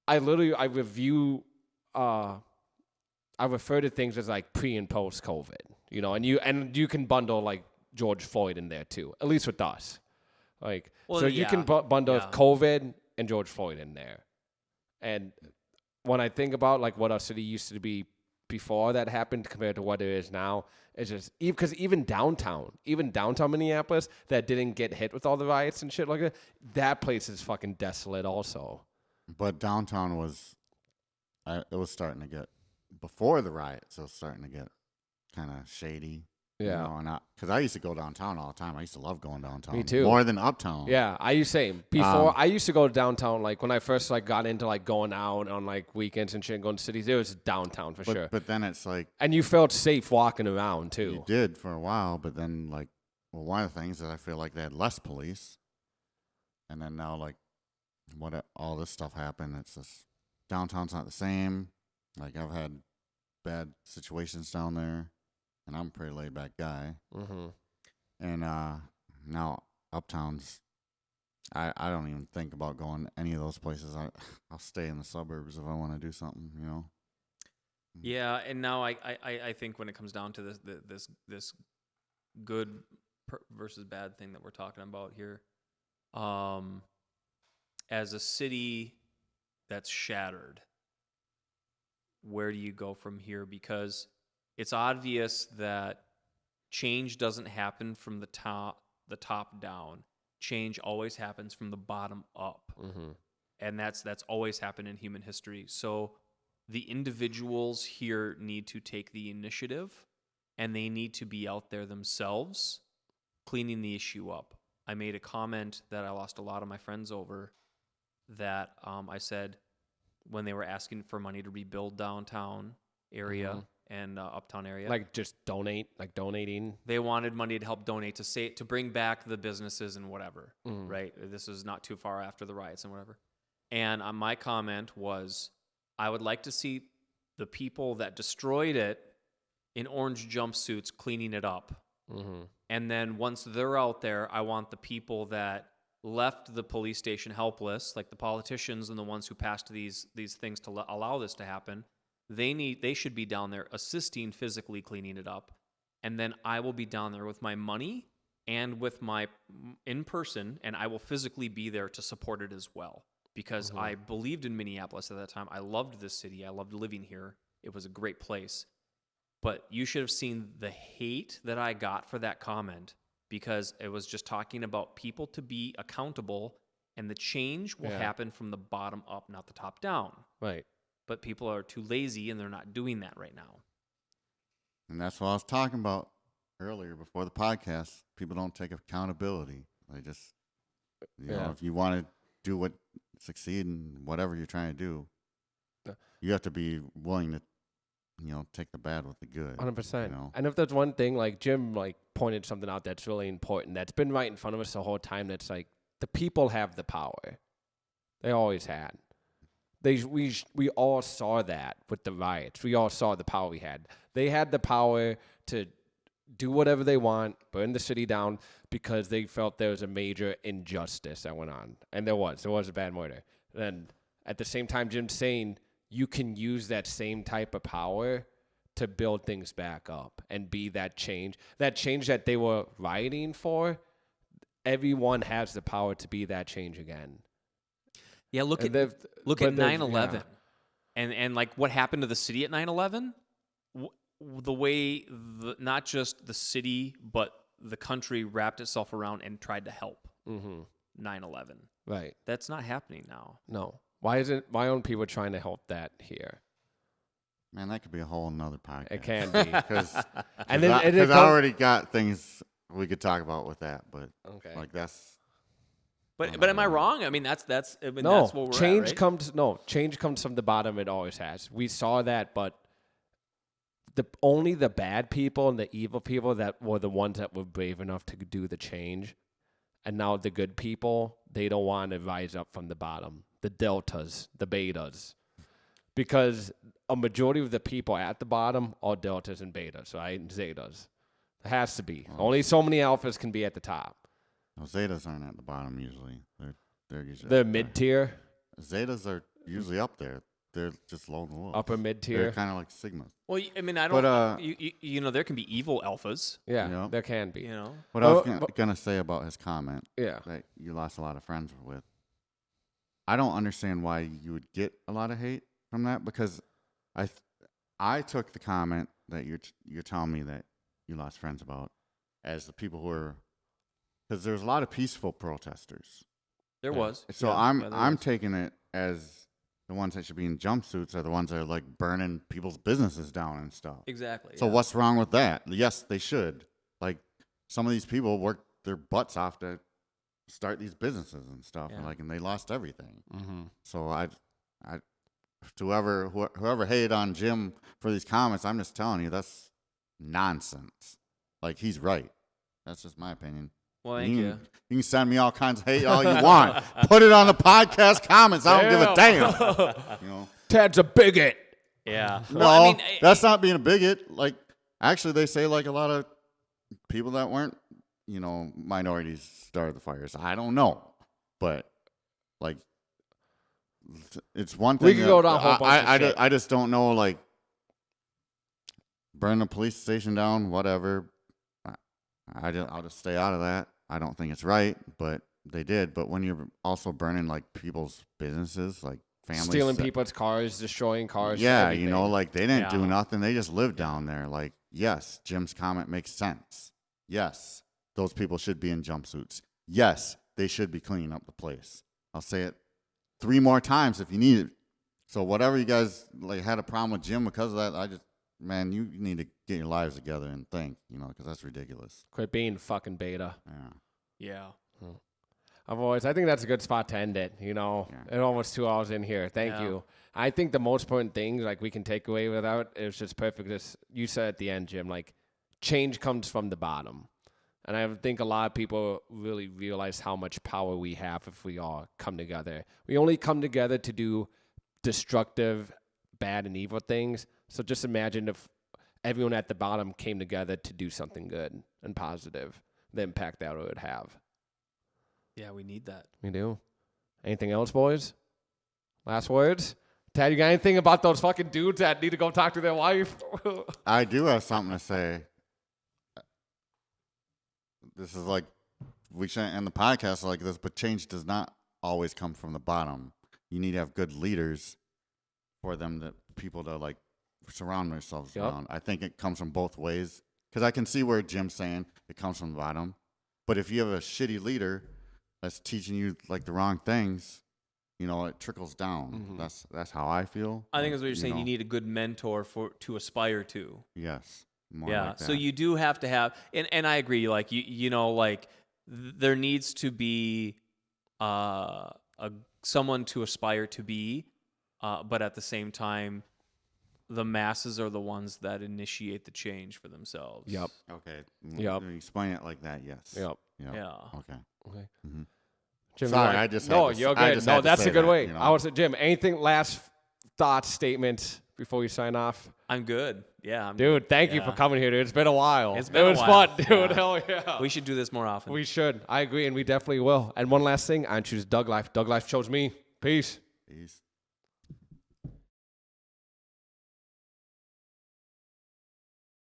review I refer to things as like pre and post COVID. You know, and you can bundle like George Floyd in there too. At least with us, like you can bundle COVID and George Floyd in there. And when I think about like what our city used to be before that happened compared to what it is now, it's just because even downtown Minneapolis that didn't get hit with all the riots and shit like that, that place is fucking desolate also. But downtown it was starting to get, before the riots, it was starting to get kind of shady. Yeah. You know, because I used to go downtown all the time. I used to love going downtown. Me too. More than uptown. Yeah, I used same. Before I used to go downtown, like when I first like got into like going out on like weekends and shit, and going to cities. It was downtown for sure. But then it's like, and you felt safe walking around too. you did for a while, but then like, well, one of the things is I feel like they had less police, and then now like, all this stuff happened. It's just downtown's not the same. Like I've had bad situations down there. And I'm a pretty laid back guy. Mm-hmm. And now Uptown's, I don't even think about going any of those places. I'll stay in the suburbs if I want to do something, you know. Yeah, and now I think when it comes down to this good versus bad thing that we're talking about here, as a city that's shattered, where do you go from here? Because it's obvious that change doesn't happen from the top down. Change always happens from the bottom up. Mm-hmm. And that's always happened in human history. So the individuals here need to take the initiative, and they need to be out there themselves cleaning the issue up. I made a comment that I lost a lot of my friends over, that I said when they were asking for money to rebuild downtown area, and Uptown area. Like just donating. They wanted money to help donate to bring back the businesses and whatever, right? This is not too far after the riots and whatever. And my comment was, I would like to see the people that destroyed it in orange jumpsuits cleaning it up. Mm-hmm. And then once they're out there, I want the people that left the police station helpless, like the politicians and the ones who passed these things to allow this to happen, they should be down there assisting physically cleaning it up. And then I will be down there with my money and with my in person, and I will physically be there to support it as well. Because I believed in Minneapolis at that time. I loved this city. I loved living here. It was a great place. But you should have seen the hate that I got for that comment, because it was just talking about people to be accountable, and the change will happen from the bottom up, not the top down. Right. But people are too lazy, and they're not doing that right now. And that's what I was talking about earlier before the podcast. People don't take accountability. They just, you know, if you want to do what, succeed in whatever you're trying to do, you have to be willing to, you know, take the bad with the good. 100%. You know? And if there's one thing, like Jim, like pointed something out that's really important, that's been right in front of us the whole time. That's like the people have the power. They always had. We all saw that with the riots. We all saw the power we had. They had the power to do whatever they want, burn the city down, because they felt there was a major injustice that went on. And there was a bad murder. And at the same time, Jim's saying you can use that same type of power to build things back up and be that change that they were rioting for. Everyone has the power to be that change again. Yeah, look at 9/11, and like what happened to the city at 9/11. The way not just the city but the country wrapped itself around and tried to help 9/11. Right. That's not happening now. No. Why aren't people trying to help that here? Man, that could be a whole nother podcast. It can be. Because And then I already got things we could talk about with that, but like that's. But am I wrong? I mean, that's I mean, no, that's what we're change at, right? Change comes from the bottom. It always has. We saw that, but only the bad people and the evil people that were the ones that were brave enough to do the change. And now the good people, they don't want to rise up from the bottom. The deltas, the betas. Because a majority of the people at the bottom are deltas and betas, right? And zetas. It has to be. Only so many alphas can be at the top. No, Zetas aren't at the bottom usually. They're usually They're mid-tier. Zetas are usually up there. They're just lone wolves. Upper mid-tier. They're kind of like sigmas. Well, I mean, I don't. But, you know, there can be evil alphas. Yeah, you know? there can be. You know. What I was gonna say about his comment, that you lost a lot of friends with. I don't understand why you would get a lot of hate from that, because I took the comment that you're telling me that you lost friends about as the people who were, because there's a lot of peaceful protesters. There was. So I'm taking it as the ones that should be in jumpsuits are the ones that are like burning people's businesses down and stuff. Exactly. So what's wrong with that? Yes, they should. Like, some of these people worked their butts off to start these businesses and stuff, and they lost everything. So whoever hated on Jim for these comments, I'm just telling you that's nonsense. Like, he's right. That's just my opinion. Well, thank you. You can send me all kinds of hate all you want. Put it on the podcast comments. I don't give a damn. You know, Tad's a bigot. Yeah. No, Well, I mean, that's not being a bigot. Like, actually, they say like a lot of people that weren't, you know, minorities started the fires. I don't know, but like, it's one thing. We can go down a whole bunch of shit. I just don't know. Like, burn the police station down, whatever. I'll just stay out of that. I don't think it's right, but they did. But when you're also burning like people's businesses, like families, stealing people's cars, destroying cars. Yeah, everything. you know, like they didn't do nothing. They just lived down there. Like, yes, Jim's comment makes sense. Yes, those people should be in jumpsuits. Yes, they should be cleaning up the place. I'll say it 3 more times if you need it. So whatever you guys like had a problem with Jim because of that, man, you need to get your lives together and think, you know, because that's ridiculous. Quit being fucking beta. Yeah. I think that's a good spot to end it, you know. And almost 2 hours in here. Thank you. I think the most important things like we can take away without it was just perfect. Just you said at the end, Jim, like change comes from the bottom. And I think a lot of people really realize how much power we have if we all come together. We only come together to do destructive, bad, and evil things. So just imagine if everyone at the bottom came together to do something good and positive, the impact that it would have. Yeah, we need that. We do. Anything else, boys? Last words? Tad, you got anything about those fucking dudes that need to go talk to their wife? I do have something to say. This is like, we shouldn't end the podcast like this, but change does not always come from the bottom. You need to have good leaders for them, people to like surround themselves around. I think it comes from both ways, because I can see where Jim's saying it comes from the bottom. But if you have a shitty leader that's teaching you like the wrong things, you know, it trickles down. That's how I feel. I think that's what you're saying. You need a good mentor to aspire to. Yes. Yeah. So you do have to have, and I agree. Like you know, like there needs to be someone to aspire to be, but at the same time, the masses are the ones that initiate the change for themselves. Yep. Okay. Yep. When you explain it like that, yes. Yep. Yeah. Okay. Okay. Jim, Sorry, I just no, had to, you're I good. just No, had to that's say a good that, way. you know? I would say, Jim, anything last thoughts, statements before we sign off? I'm good. Yeah. Dude, thank you for coming here, dude. It's been a while. It's been a It was while. fun, dude. Yeah. Hell yeah. We should do this more often. We should. I agree, and we definitely will. And one last thing, I choose Doug Life. Doug Life chose me. Peace. Peace.